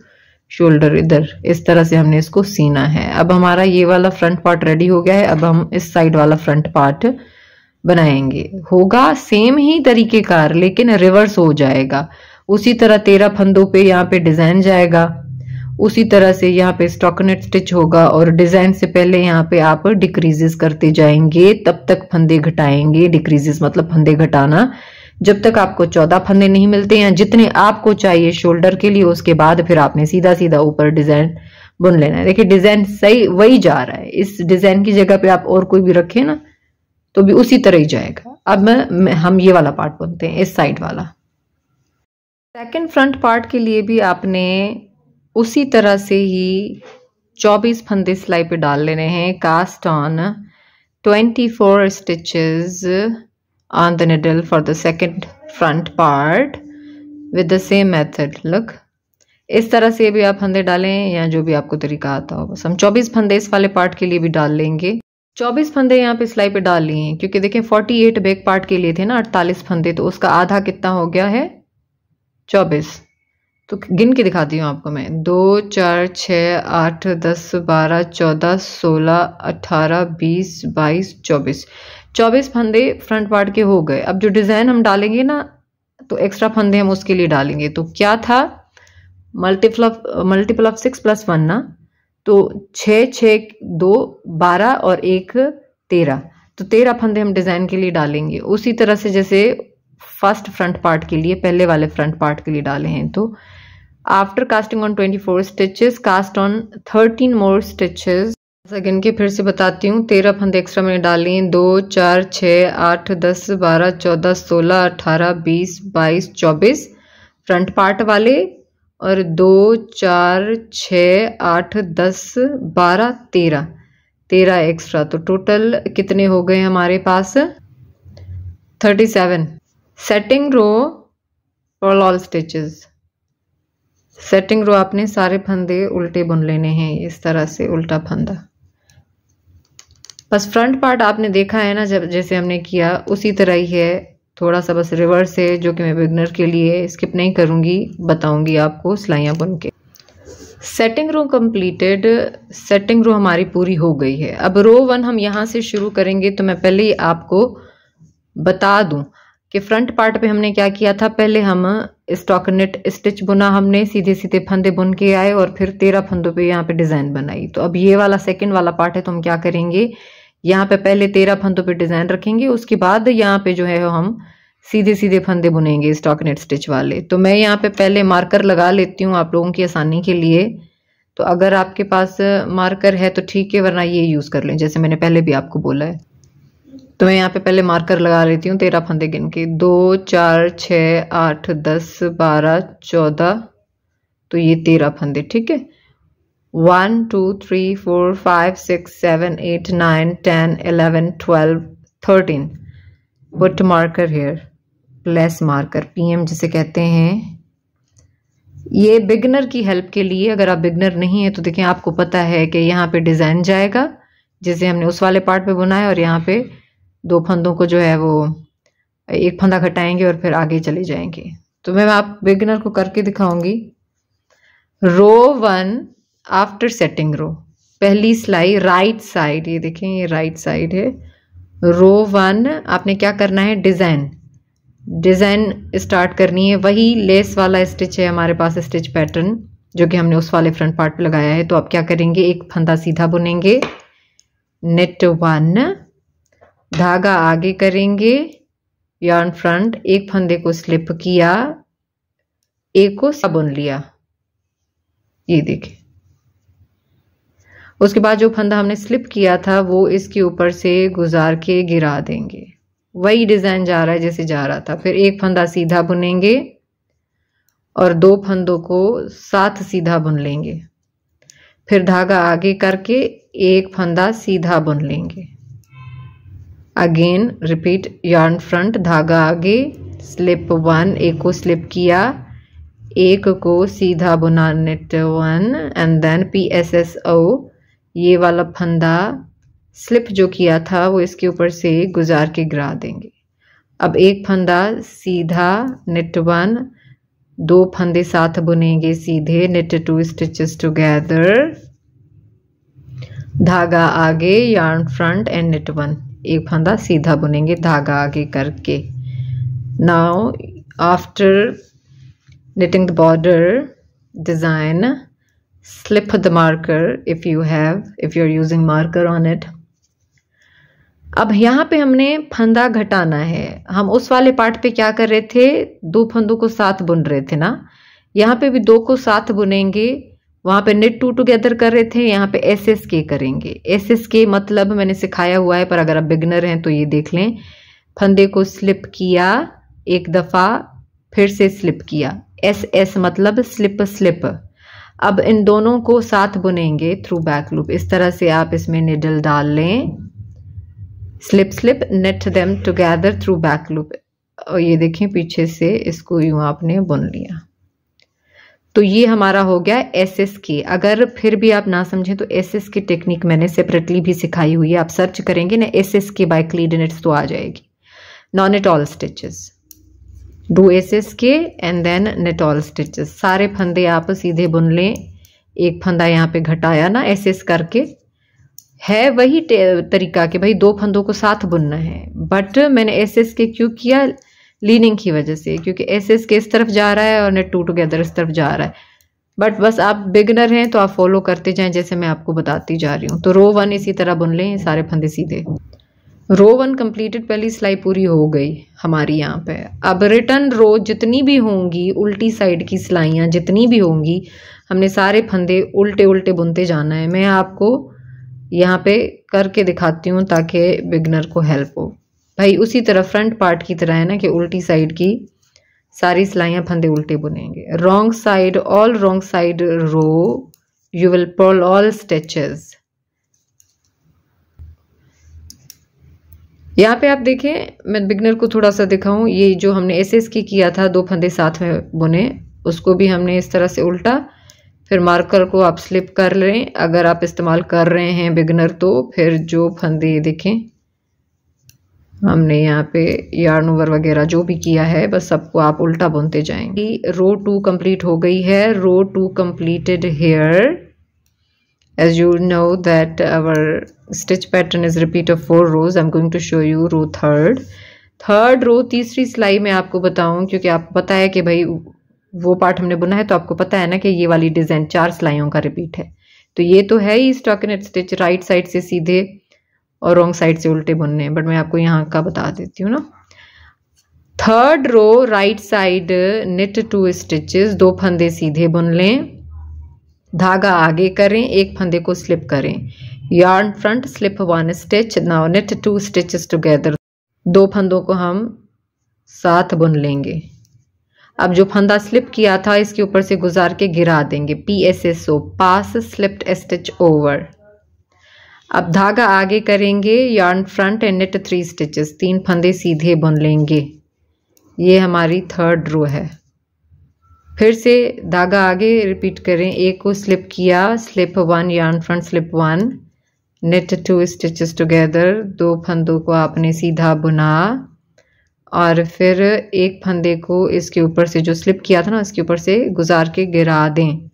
शोल्डर, इधर इस तरह से हमने इसको सीना है। अब हमारा ये वाला फ्रंट पार्ट रेडी हो गया है। अब हम इस साइड वाला फ्रंट पार्ट बनाएंगे। होगा सेम ही तरीकेकार लेकिन रिवर्स हो जाएगा। उसी तरह 13 फंदों पे यहाँ पे डिजाइन जाएगा, उसी तरह से यहाँ पे स्टॉकनेट स्टिच होगा और डिजाइन से पहले यहाँ पे आप डिक्रीजेस करते जाएंगे, तब तक फंदे घटाएंगे। डिक्रीजेस मतलब फंदे घटाना, जब तक आपको 14 फंदे नहीं मिलते हैं जितने आपको चाहिए शोल्डर के लिए। उसके बाद फिर आपने सीधा सीधा ऊपर डिजाइन बुन लेना है। देखिए डिजाइन सही वही जा रहा है। इस डिजाइन की जगह पे आप और कोई भी रखें ना तो भी उसी तरह ही जाएगा। अब हम ये वाला पार्ट बुनते हैं, इस साइड वाला। सेकंड फ्रंट पार्ट के लिए भी आपने उसी तरह से ही 24 फंदे सिलाई पे डाल लेने हैं। Cast on 24 stitches on the needle for the second front part with the same method. Look, इस तरह से भी आप फंदे डालें या जो भी आपको तरीका आता हो। बस हम 24 फंदे इस वाले पार्ट के लिए भी डाल लेंगे। 24 फंदे यहाँ पे सिलाई पे डाल लिए हैं क्योंकि देखें 48 बैक पार्ट के लिए थे ना 48 फंदे, तो उसका आधा कितना हो गया है 24। तो गिन के दिखाती हूँ आपको मैं। 2 4 6 8 10 12 14 16 18 20 22 24 24 फंदे फ्रंट पार्ट के हो गए। अब जो डिजाइन हम डालेंगे ना तो एक्स्ट्रा फंदे हम उसके लिए डालेंगे। तो क्या था, मल्टीपल ऑफ 6 + 1 ना, तो 6 6 2 12 और 1 13, तो 13 फंदे हम डिजाइन के लिए डालेंगे। उसी तरह से जैसे फर्स्ट फ्रंट पार्ट के लिए, पहले वाले फ्रंट पार्ट के लिए डाले हैं। तो after casting on 24 stitches cast on 13 more stitches. गिन के फिर से बताती हूँ, 13 फंदे एक्स्ट्रा मैंने डाली हैं। 2 4 6 8 10 12 14 16 18 20 22 24 फ्रंट पार्ट वाले, और 2 4 6 8 10 12 13 एक्स्ट्रा। तो टोटल कितने हो गए हमारे पास 37। Setting row for all stitches. Setting row आपने सारे फंदे उल्टे बुन लेने हैं, इस तरह से उल्टा फंदा। बस फ्रंट पार्ट आपने देखा है ना, जब जैसे हमने किया उसी तरह ही है, थोड़ा सा बस रिवर्स है जो कि मैं बिगनर के लिए स्किप नहीं करूंगी, बताऊंगी आपको सिलाइयाँ बुन के। सेटिंग रो कंप्लीटेड। सेटिंग रो हमारी पूरी हो गई है। अब रो 1 हम यहाँ से शुरू करेंगे। तो मैं पहले ही आपको बता दूं कि फ्रंट पार्ट पे हमने क्या किया था। पहले हम स्टॉकनेट स्टिच बुना, हमने सीधे सीधे फंदे बुन के आए और फिर 13 फंदों पे यहाँ पे डिजाइन बनाई। तो अब ये वाला सेकंड वाला पार्ट है, तो हम क्या करेंगे, यहाँ पे पहले 13 फंदों पे डिजाइन रखेंगे, उसके बाद यहाँ पे जो है हम सीधे सीधे फंदे बुनेंगे स्टॉकनेट स्टिच वाले। तो मैं यहाँ पे पहले मार्कर लगा लेती हूँ आप लोगों की आसानी के लिए। तो अगर आपके पास मार्कर है तो ठीक है, वरना ये यूज कर लें जैसे मैंने पहले भी आपको बोला है। तो मैं यहाँ पे पहले मार्कर लगा लेती हूँ 13 फंदे गिन के। 2 4 6 8 10 12 14, तो ये 13 फंदे, ठीक है। 1 2 3 4 5 6 7 8 9 10 11 12 13। Put marker here, place marker, PM जिसे कहते हैं। ये बिगनर की हेल्प के लिए, अगर आप बिगनर नहीं है तो देखें आपको पता है कि यहाँ पे डिजाइन जाएगा जैसे हमने उस वाले पार्ट पे बुना है, और यहाँ पे 2 फंदों को जो है वो एक फंदा घटाएंगे और फिर आगे चले जाएंगे। तो मैं आप बिगिनर को करके दिखाऊंगी। रो 1 आफ्टर सेटिंग रो, पहली सिलाई राइट साइड, ये देखें ये राइट साइड है। रो 1 आपने क्या करना है, डिजाइन स्टार्ट करनी है। वही लेस वाला स्टिच है हमारे पास, स्टिच पैटर्न जो कि हमने उस वाले फ्रंट पार्ट पे लगाया है। तो आप क्या करेंगे, एक फंदा सीधा बुनेंगे, नेट 1, धागा आगे करेंगे, यार्न फ्रंट, एक फंदे को स्लिप किया, एक को बुन लिया, ये देखिए। उसके बाद जो फंदा हमने स्लिप किया था वो इसके ऊपर से गुजार के गिरा देंगे। वही डिजाइन जा रहा है जैसे जा रहा था। फिर एक फंदा सीधा बुनेंगे और 2 फंदों को साथ सीधा बुन लेंगे। फिर धागा आगे करके एक फंदा सीधा बुन लेंगे। अगेन रिपीट, यार्न फ्रंट, धागा आगे, स्लिप 1, एक को स्लिप किया, एक को सीधा बुना, नेट 1, एंड देन PSSO, ये वाला फंदा स्लिप जो किया था वो इसके ऊपर से गुजार के गिरा देंगे। अब एक फंदा सीधा, नेट 1, 2 फंदे साथ बुनेंगे सीधे, नेट 2 स्टिचेस टुगेदर, धागा आगे, यार्न फ्रंट एंड नेट 1, एक फंदा सीधा बुनेंगे धागा आगे करके। Now after knitting the border design, slip the marker if you're using marker on it. अब यहाँ पे हमने फंदा घटाना है। हम उस वाले पार्ट पे क्या कर रहे थे, 2 फंदों को साथ बुन रहे थे ना, यहाँ पे भी 2 को साथ बुनेंगे। वहां पे knit 2 टुगेदर कर रहे थे, यहाँ पे SSK करेंगे। SSK मतलब मैंने सिखाया हुआ है, पर अगर आप बिगनर हैं तो ये देख लें। फंदे को स्लिप किया एक दफा, फिर से स्लिप किया, SS मतलब स्लिप स्लिप। अब इन दोनों को साथ बुनेंगे थ्रू बैक लूप। इस तरह से आप इसमें निडल डाल लें, slip slip, net them together through back loop. और ये देखें पीछे से इसको यूं आपने बुन लिया। तो ये हमारा हो गया SSK। अगर फिर भी आप ना समझें तो SSK टेक्निक मैंने सेपरेटली भी सिखाई हुई है, आप सर्च करेंगे ना SSK बाय क्लीड निट्स तो आ जाएगी। Now knit all stitches, do SSK and then knit all stitches। सारे फंदे आप सीधे बुन लें। एक फंदा यहाँ पे घटाया ना SS करके, है वही तरीका कि भाई 2 फंदों को साथ बुनना है, बट मैंने SSK क्यों किया, लीनिंग की वजह से, क्योंकि SSK इस तरफ जा रहा है और knit 2 टुगेदर इस तरफ जा रहा है। बट बस आप बिगनर हैं तो आप फॉलो करते जाएं जैसे मैं आपको बताती जा रही हूँ। तो रो 1 इसी तरह बुन लें, सारे फंदे सीधे। रो 1 कंप्लीटेड, पहली सिलाई पूरी हो गई हमारी यहाँ पे। अब रिटर्न रो जितनी भी होंगी, उल्टी साइड की सिलाइयाँ जितनी भी होंगी, हमने सारे फंदे उल्टे उल्टे बुनते जाना है। मैं आपको यहाँ पे करके दिखाती हूँ ताकि बिगनर को हेल्प हो। भाई उसी तरह फ्रंट पार्ट की तरह है ना कि उल्टी साइड की सारी सिलाइयाँ फंदे उल्टे बुनेंगे। Wrong side, all wrong side row you will purl all stitches. यहाँ पे आप देखें, मैं बिगनर को थोड़ा सा दिखाऊं, ये जो हमने SSK किया था, 2 फंदे साथ में बुने, उसको भी हमने इस तरह से उल्टा। फिर मार्कर को आप स्लिप कर लें, अगर आप इस्तेमाल कर रहे हैं बिगनर तो। फिर जो फंदे देखें हमने यहाँ पे यार्न ओवर वगैरह जो भी किया है, बस सबको आप उल्टा बुनते जाएंगे। रो 2 कंप्लीट हो गई है। रो 2 completed here. As you know that our stitch pattern is repeat of 4 rows. I'm going to show you row 3rd. 3rd रो तीसरी सिलाई में आपको बताऊं, क्योंकि आपको पता है कि भाई वो पार्ट हमने बुना है, तो आपको पता है ना कि ये वाली डिजाइन 4 सिलाइयों का रिपीट है। तो ये तो है ही स्टॉकिनेट स्टिच, राइट साइड से सीधे और रॉन्ग साइड से उल्टे बुनने, बट मैं आपको यहाँ का बता देती हूँ ना। 3rd row right side knit 2 stitches, 2 फंदे सीधे बुन लें, धागा आगे करें, एक फंदे को स्लिप करें, yarn front, slip 1 stitch. Now knit 2 stitches together, 2 फंदों को हम साथ बुन लेंगे। अब जो फंदा स्लिप किया था इसके ऊपर से गुजार के गिरा देंगे, PSSO, पास स्लिप्ड स्टिच ओवर। अब धागा आगे करेंगे, yarn front and knit 3 stitches, 3 फंदे सीधे बुन लेंगे। ये हमारी 3rd रो है। फिर से धागा आगे रिपीट करें, एक को स्लिप किया, slip 1, yarn front, slip 1, knit 2 stitches together, 2 फंदों को आपने सीधा बुना और फिर एक फंदे को इसके ऊपर से जो स्लिप किया था ना, इसके ऊपर से गुजार के गिरा दें।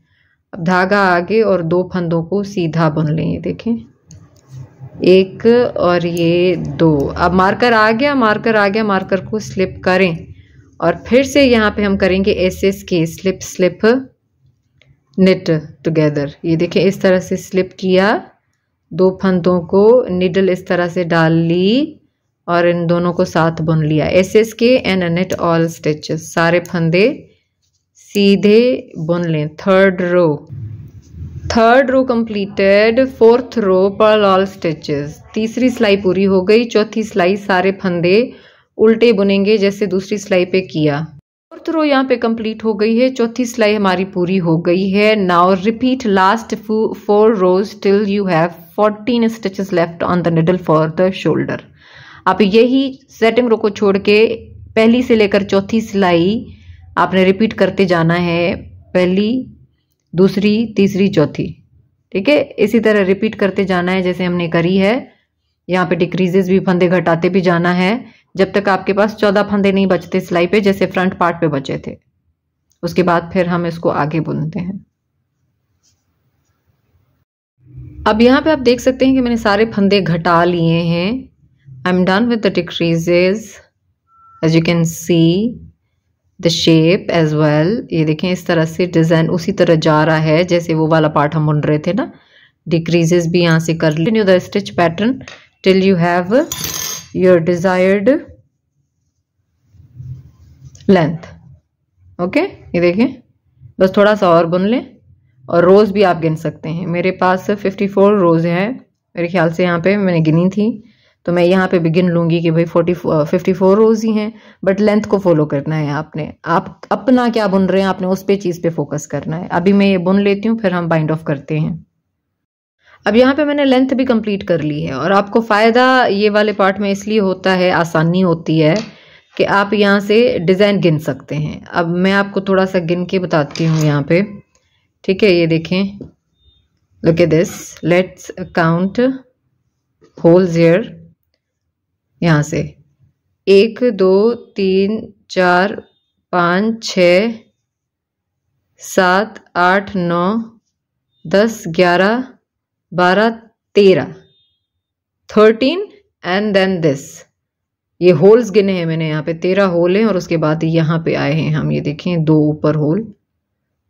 अब धागा आगे और 2 फंदों को सीधा बुन लें। ये देखें, 1 और ये 2। अब मार्कर आ गया, मार्कर को स्लिप करें और फिर से यहाँ पे हम करेंगे एस के स्लिप स्लिप निट टुगेदर। ये देखें, इस तरह से स्लिप किया, 2 फंदों को निडल इस तरह से डाल ली और इन दोनों को साथ बुन लिया। एस के एंड निट ऑल स्टिचेस, सारे फंदे सीधे बुन लें। थर्ड रो कंप्लीटेड, 4th रो पर्ल ऑल स्टिचेस। तीसरी सिलाई पूरी हो गई, चौथी सिलाई सारे फंदे उल्टे बुनेंगे जैसे दूसरी सिलाई पे किया। 4th रो यहाँ पे कंप्लीट हो गई है, चौथी सिलाई हमारी पूरी हो गई है। Now repeat last 4 rows till you have 14 stitches left on the needle for the shoulder. आप यही सेटिंग रो को छोड़ के पहली से लेकर चौथी सिलाई आपने रिपीट करते जाना है, पहली, दूसरी, तीसरी, चौथी। ठीक है, इसी तरह रिपीट करते जाना है जैसे हमने करी है। यहाँ पे डिक्रीजेस भी, फंदे घटाते भी जाना है जब तक आपके पास 14 फंदे नहीं बचते सिलाई पे, जैसे फ्रंट पार्ट पे बचे थे। उसके बाद फिर हम इसको आगे बुनते हैं। अब यहाँ पे आप देख सकते हैं कि मैंने सारे फंदे घटा लिए हैं। I am done with the decreases, as you can see the shape as well. ये देखें, इस तरह से डिजाइन उसी तरह जा रहा है जैसे वो वाला पार्ट हम बुन रहे थे ना। डिक्रीजेस भी यहाँ से कर लीजिए the stitch pattern till you have your desired length. Okay, ये देखें, बस थोड़ा सा और बुन लें और रोज भी आप गिन सकते हैं। मेरे पास 54 रोज है मेरे ख्याल से, यहाँ पे मैंने गिनी थी, तो मैं यहाँ पे भी गिन लूंगी कि भाई 54 रोज ही हैं। बट लेंथ को फॉलो करना है आपने, आप अपना क्या बुन रहे हैं आपने उस पे चीज पे फोकस करना है। अभी मैं ये बुन लेती हूँ, फिर हम बाइंड ऑफ करते हैं। अब यहाँ पे मैंने लेंथ भी कंप्लीट कर ली है और आपको फायदा ये वाले पार्ट में इसलिए होता है, आसानी होती है कि आप यहाँ से डिजाइन गिन सकते हैं। अब मैं आपको थोड़ा सा गिन के बताती हूँ यहाँ पे। ठीक है, ये देखें, look at this, let's count holes here. यहाँ से 1 2 3 4 5 6 7 8 9 10 11 12 13 एंड देन दिस। ये होल्स गिने हैं मैंने, यहाँ पे 13 होल हैं और उसके बाद यहाँ पे आए हैं हम। ये देखें, 2 ऊपर होल।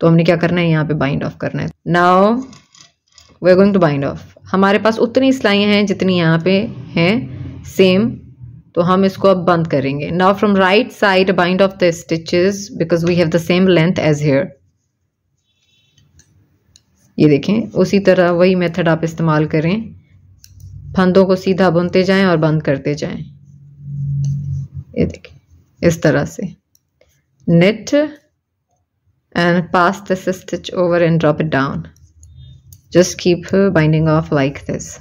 तो हमने क्या करना है, यहाँ पे बाइंड ऑफ करना है। Now we are going to bind off. हमारे पास उतनी सिलाइयाँ हैं जितनी यहाँ पे हैं, सेम। तो हम इसको अब बंद करेंगे। Now from right side bind off the stitches because we have the same length as here. ये देखें, उसी तरह वही मेथड आप इस्तेमाल करें, फंदों को सीधा बुनते जाएं और बंद करते जाएं। ये देखें, इस तरह से knit and pass this stitch over and drop it down. Just keep binding off like this.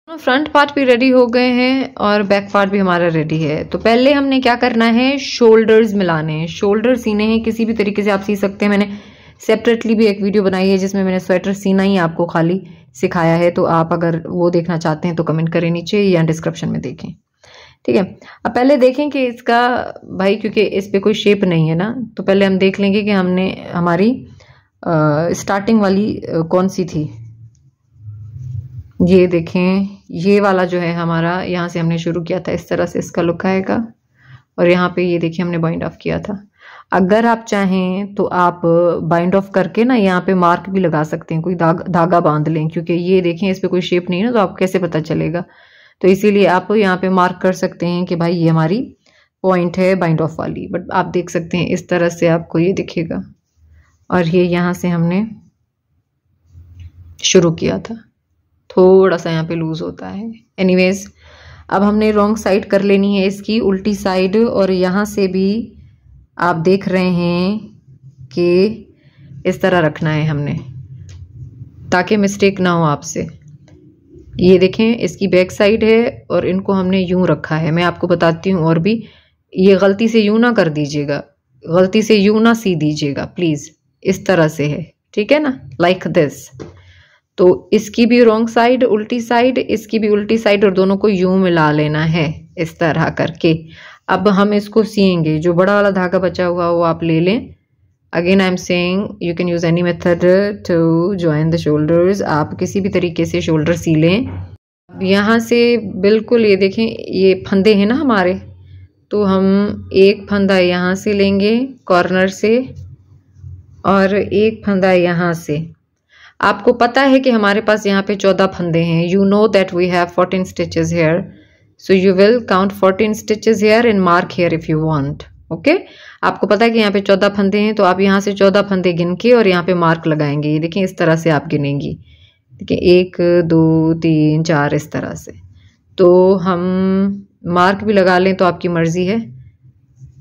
Front part भी रेडी हो गए हैं और बैक पार्ट भी हमारा रेडी है। तो पहले हमने क्या करना है, शोल्डर्स मिलाने हैं, शोल्डर सीने हैं। किसी भी तरीके से आप सी सकते हैं। मैंने सेपरेटली भी एक वीडियो बनाई है जिसमें मैंने स्वेटर सीना ही आपको खाली सिखाया है। तो आप अगर वो देखना चाहते हैं तो कमेंट करें नीचे या डिस्क्रिप्शन में देखें। ठीक है, अब पहले देखें कि इसका भाई, क्योंकि इस पे कोई शेप नहीं है ना, तो पहले हम देख लेंगे कि हमने हमारी स्टार्टिंग वाली कौन सी थी। ये देखें, ये वाला जो है हमारा, यहाँ से हमने शुरू किया था, इस तरह से इसका लुक आएगा। और यहाँ पे ये देखिए हमने बाइंड ऑफ किया था। अगर आप चाहें तो आप बाइंड ऑफ करके ना यहाँ पे मार्क भी लगा सकते हैं, कोई धागा बांध लें, क्योंकि ये देखें इस पे कोई शेप नहीं है ना, तो आपको कैसे पता चलेगा। तो इसीलिए आप यहाँ पे मार्क कर सकते हैं कि भाई ये हमारी पॉइंट है बाइंड ऑफ वाली। बट आप देख सकते हैं इस तरह से आपको ये दिखेगा। और ये यहाँ से हमने शुरू किया था, थोड़ा सा यहाँ पे लूज होता है। एनीवेज, अब हमने रॉन्ग साइड कर लेनी है इसकी, उल्टी साइड। और यहाँ से भी आप देख रहे हैं कि इस तरह रखना है हमने, ताकि मिस्टेक ना हो आपसे। ये देखें, इसकी बैक साइड है और इनको हमने यूं रखा है। मैं आपको बताती हूँ और भी, ये गलती से यूं ना कर दीजिएगा, गलती से यूं ना सी दीजिएगा प्लीज़। इस तरह से है, ठीक है ना, लाइक दिस। तो इसकी भी रॉन्ग साइड उल्टी साइड, इसकी भी उल्टी साइड, और दोनों को यूं मिला लेना है इस तरह करके। अब हम इसको सिएंगे। जो बड़ा वाला धागा बचा हुआ वो आप ले लें। Again I am saying you can use any method to join the shoulders. आप किसी भी तरीके से शोल्डर सी लें। अब यहाँ से बिल्कुल ये देखें, ये फंदे हैं ना हमारे, तो हम एक फंदा यहाँ से लेंगे कॉर्नर से और एक फंदा यहाँ से। आपको पता है कि हमारे पास यहाँ पे 14 फंदे हैं। You know that we have 14 stitches here, so you will count 14 stitches here and mark here if you want. Okay, आपको पता है कि यहाँ पे 14 फंदे हैं, तो आप यहाँ से 14 फंदे गिन के और यहाँ पे मार्क लगाएंगे। ये देखिए इस तरह से आप गिनेंगी, देखिए 1 2 3 4 इस तरह से। तो हम मार्क भी लगा लें तो आपकी मर्जी है,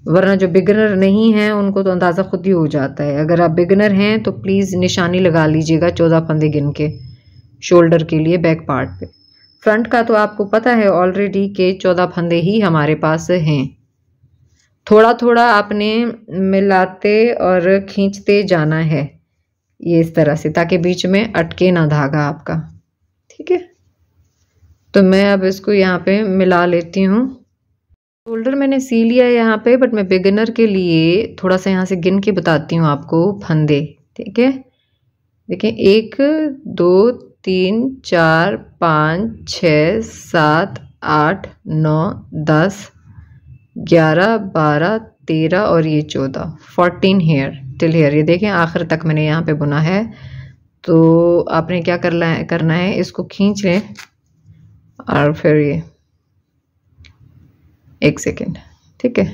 वरना जो बिगिनर नहीं है उनको तो अंदाज़ा खुद ही हो जाता है। अगर आप बिगिनर हैं तो प्लीज़ निशानी लगा लीजिएगा 14 फंदे गिन के शोल्डर के लिए बैक पार्ट पे। फ्रंट का तो आपको पता है ऑलरेडी के 14 फंदे ही हमारे पास हैं। थोड़ा थोड़ा आपने मिलाते और खींचते जाना है ये इस तरह से, ताकि बीच में अटके ना धागा आपका। ठीक है, तो मैं अब इसको यहाँ पे मिला लेती हूँ। शोल्डर मैंने सी लिया है यहाँ पे, बट मैं बिगिनर के लिए थोड़ा सा यहाँ से गिन के बताती हूँ आपको फंदे। ठीक है, देखिए 1 2 3 4 5 6 7 8 9 10 11 12 13 और ये 14 हेयर टिल हेयर। ये देखें आखिर तक मैंने यहाँ पे बुना है। तो आपने क्या करना है, इसको खींच लें और फिर ये 1 सेकेंड। ठीक है,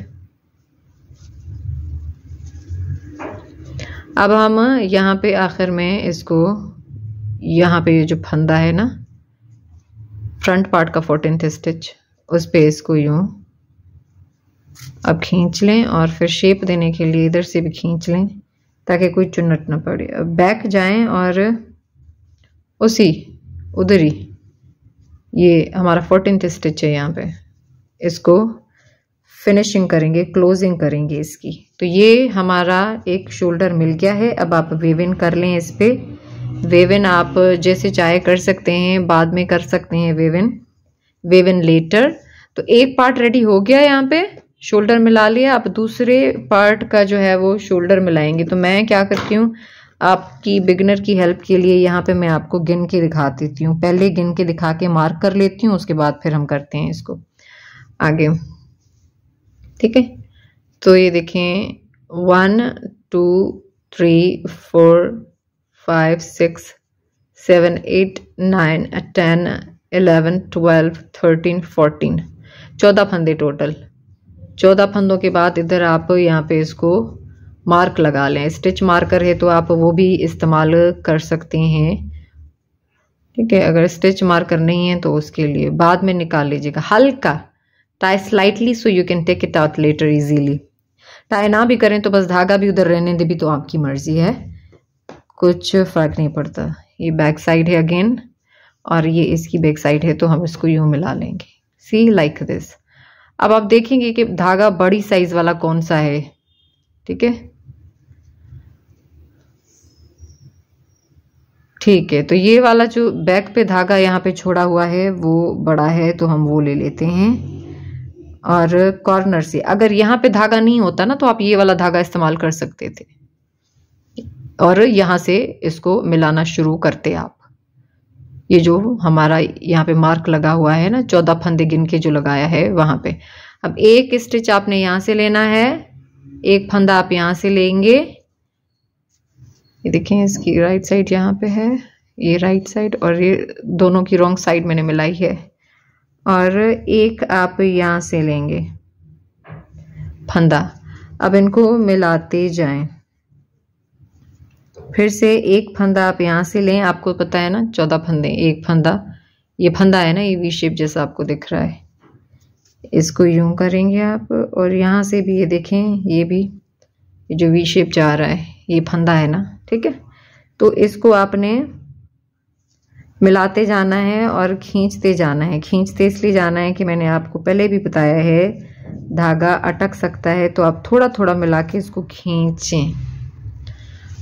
अब हम यहाँ पे आखिर में इसको, यहाँ पे जो फंदा है ना फ्रंट पार्ट का 14th स्टिच, उस पे इसको यूं अब खींच लें और फिर शेप देने के लिए इधर से भी खींच लें ताकि कोई चुन्नट ना पड़े। अब बैक जाएं और उसी उधर ही, ये हमारा 14th स्टिच है, यहाँ पे इसको फिनिशिंग करेंगे, क्लोजिंग करेंगे इसकी। तो ये हमारा एक शोल्डर मिल गया है। अब आप वेव इन कर लें इस पे। वेव इन आप जैसे चाहे कर सकते हैं, बाद में कर सकते हैं वेव इन लेटर। तो एक पार्ट रेडी हो गया, यहाँ पे शोल्डर मिला लिया। अब दूसरे पार्ट का जो है वो शोल्डर मिलाएंगे। तो मैं क्या करती हूँ, आपकी बिगिनर की हेल्प के लिए यहाँ पे मैं आपको गिन के दिखा देती हूँ। पहले गिन के दिखा के मार्क कर लेती हूँ, उसके बाद फिर हम करते हैं इसको आगे। ठीक है, तो ये देखें 1 2 3 4 5 6 7 8 9 10 11 12 13 14 14 फंदे टोटल। 14 फंदों के बाद इधर आप यहाँ पे इसको मार्क लगा लें। स्टिच मार्कर है तो आप वो भी इस्तेमाल कर सकते हैं। ठीक है, अगर स्टिच मार्कर नहीं है तो उसके लिए बाद में निकाल लीजिएगा। हल्का tie slightly so you can take it out later easily. Tie ना भी करें तो बस धागा भी उधर रहने दे भी तो आपकी मर्जी है, कुछ फर्क नहीं पड़ता। ये बैक साइड है अगेन और ये इसकी बैक साइड है, तो हम इसको यूं मिला लेंगे, सी लाइक दिस। अब आप देखेंगे कि धागा बड़ी साइज वाला कौन सा है। ठीक है, ठीक है, तो ये वाला जो बैक पे धागा यहाँ पे छोड़ा हुआ है वो बड़ा है, तो हम वो ले लेते हैं। और कॉर्नर से अगर यहाँ पे धागा नहीं होता ना तो आप ये वाला धागा इस्तेमाल कर सकते थे और यहाँ से इसको मिलाना शुरू करते आप। ये जो हमारा यहाँ पे मार्क लगा हुआ है ना, 14 फंदे गिन के जो लगाया है वहां पे। अब एक स्टिच आपने यहाँ से लेना है, एक फंदा आप यहाँ से लेंगे। ये देखें इसकी राइट साइड यहाँ पे है, ये राइट साइड, और ये दोनों की रॉन्ग साइड मैंने मिलाई है। और एक आप यहाँ से लेंगे फंदा। अब इनको मिलाते जाएं। फिर से एक फंदा आप यहाँ से लें। आपको पता है ना 14 फंदे, एक फंदा, ये फंदा है ना, ये वी शेप जैसा आपको दिख रहा है, इसको यूं करेंगे आप। और यहाँ से भी ये देखें, ये भी ये जो वी शेप जा रहा है ये फंदा है ना। ठीक है, तो इसको आपने मिलाते जाना है और खींचते जाना है। खींचते इसलिए जाना है कि मैंने आपको पहले भी बताया है धागा अटक सकता है, तो आप थोड़ा थोड़ा मिला के इसको खींचें।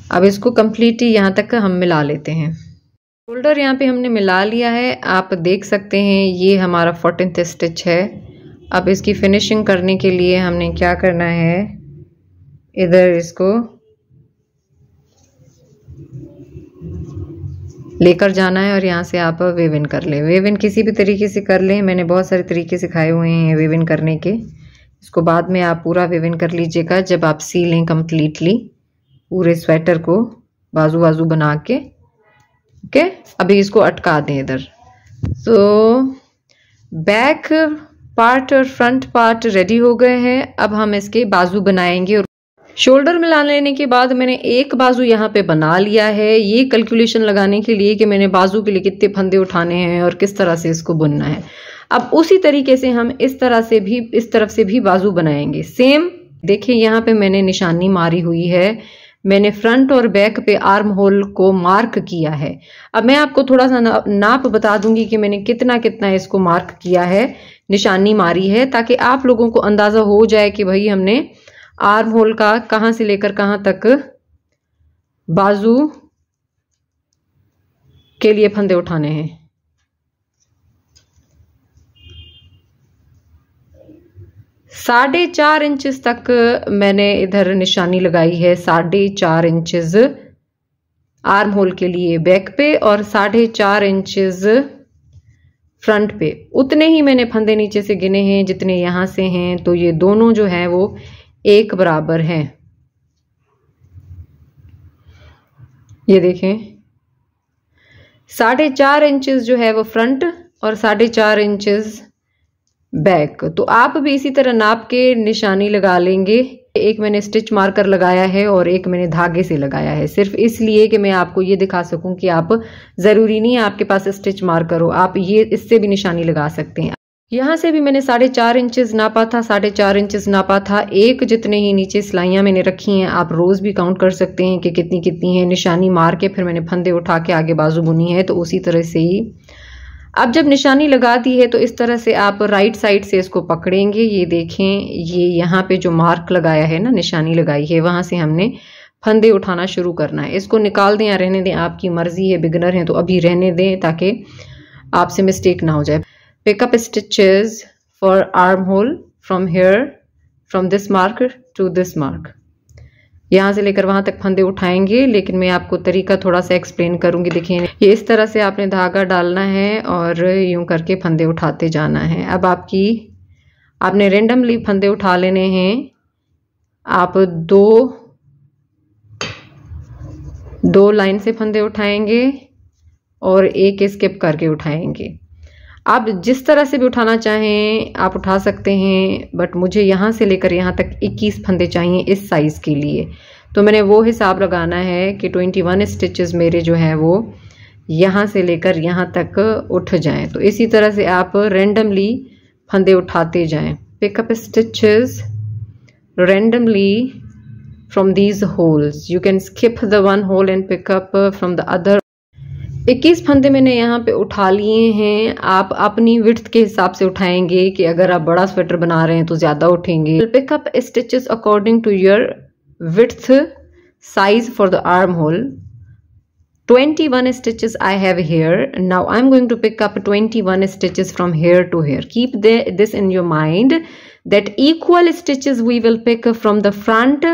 अब इसको कंप्लीटली यहाँ तक हम मिला लेते हैं। शोल्डर यहाँ पे हमने मिला लिया है, आप देख सकते हैं ये हमारा 14th स्टिच है। अब इसकी फिनिशिंग करने के लिए हमने क्या करना है, इधर इसको लेकर जाना है और यहाँ से आप वेव इन कर ले। वेव इन किसी भी तरीके से कर लें, मैंने बहुत सारे तरीके सिखाए हुए हैं वेव इन करने के। इसको बाद में आप पूरा वेव इन कर लीजिएगा जब आप सी लें कंप्लीटली पूरे स्वेटर को बाजू बाजू बना के। ओके, अभी इसको अटका दें इधर। तो बैक पार्ट और फ्रंट पार्ट रेडी हो गए हैं। अब हम इसके बाजू बनाएंगे। और शोल्डर मिला लेने के बाद मैंने एक बाजू यहाँ पे बना लिया है, ये कैलकुलेशन लगाने के लिए कि मैंने बाजू के लिए कितने फंदे उठाने हैं और किस तरह से इसको बुनना है। अब उसी तरीके से हम इस तरह से भी, इस तरफ से भी बाजू बनाएंगे सेम। देखिए यहाँ पे मैंने निशानी मारी हुई है, मैंने फ्रंट और बैक पे आर्म होल को मार्क किया है। अब मैं आपको थोड़ा सा नाप बता दूंगी कि मैंने कितना कितना इसको मार्क किया है, निशानी मारी है, ताकि आप लोगों को अंदाजा हो जाए कि भाई हमने आर्म होल का कहां से लेकर कहां तक बाजू के लिए फंदे उठाने हैं। 4.5 इंचेस तक मैंने इधर निशानी लगाई है, 4.5 इंचेस आर्म होल के लिए बैक पे और 4.5 इंचेस फ्रंट पे। उतने ही मैंने फंदे नीचे से गिने हैं जितने यहां से हैं, तो ये दोनों जो है वो एक बराबर हैं। ये देखें 4.5 इंचेस जो है वो फ्रंट और 4.5 इंचेस बैक। तो आप भी इसी तरह नाप के निशानी लगा लेंगे। एक मैंने स्टिच मार्कर लगाया है और एक मैंने धागे से लगाया है, सिर्फ इसलिए कि मैं आपको ये दिखा सकूं कि आप जरूरी नहीं है आपके पास स्टिच मार्कर हो, आप ये इससे भी निशानी लगा सकते हैं। यहाँ से भी मैंने 4.5 इंचेस नापा था, 4.5 इंचेस नापा था। एक जितने ही नीचे सिलाइयाँ मैंने रखी हैं, आप रोज भी काउंट कर सकते हैं कि कितनी कितनी है। निशानी मार के फिर मैंने फंदे उठा के आगे बाजू बुनी है, तो उसी तरह से ही अब जब निशानी लगा दी है तो इस तरह से आप राइट साइड से इसको पकड़ेंगे। ये देखें, ये यहाँ पे जो मार्क लगाया है ना, निशानी लगाई है, वहां से हमने फंदे उठाना शुरू करना है। इसको निकाल दें या रहने दें, आपकी मर्जी है। बिगिनर हैं तो अभी रहने दें ताकि आपसे मिस्टेक ना हो जाए। Pick up stitches for arm hole from here, from this mark to this mark. यहाँ से लेकर वहां तक फंदे उठाएंगे, लेकिन मैं आपको तरीका थोड़ा सा एक्सप्लेन करूंगी। देखिए ये इस तरह से आपने धागा डालना है और यूं करके फंदे उठाते जाना है। अब आपने रेंडमली फंदे उठा लेने हैं। आप दो लाइन से फंदे उठाएंगे और एक स्किप करके उठाएंगे। आप जिस तरह से भी उठाना चाहें आप उठा सकते हैं, बट मुझे यहाँ से लेकर यहाँ तक 21 फंदे चाहिए इस साइज के लिए। तो मैंने वो हिसाब लगाना है कि 21 स्टिचेस मेरे जो है वो यहाँ से लेकर यहाँ तक उठ जाएं। तो इसी तरह से आप रेंडमली फंदे उठाते जाएं। Pick up stitches randomly from these holes, you can skip the one hole and pick up from the other. 21 फंदे मैंने यहाँ पे उठा लिए हैं। आप अपनी विड्थ के हिसाब से उठाएंगे कि अगर आप बड़ा स्वेटर बना रहे हैं तो ज्यादा उठेंगे। Pick up stitches according to your width size for the arm hole. 21 stitches I have here. Now I'm going to pick up 21 stitches from here to here. Keep this in your mind that equal stitches we will pick from the front,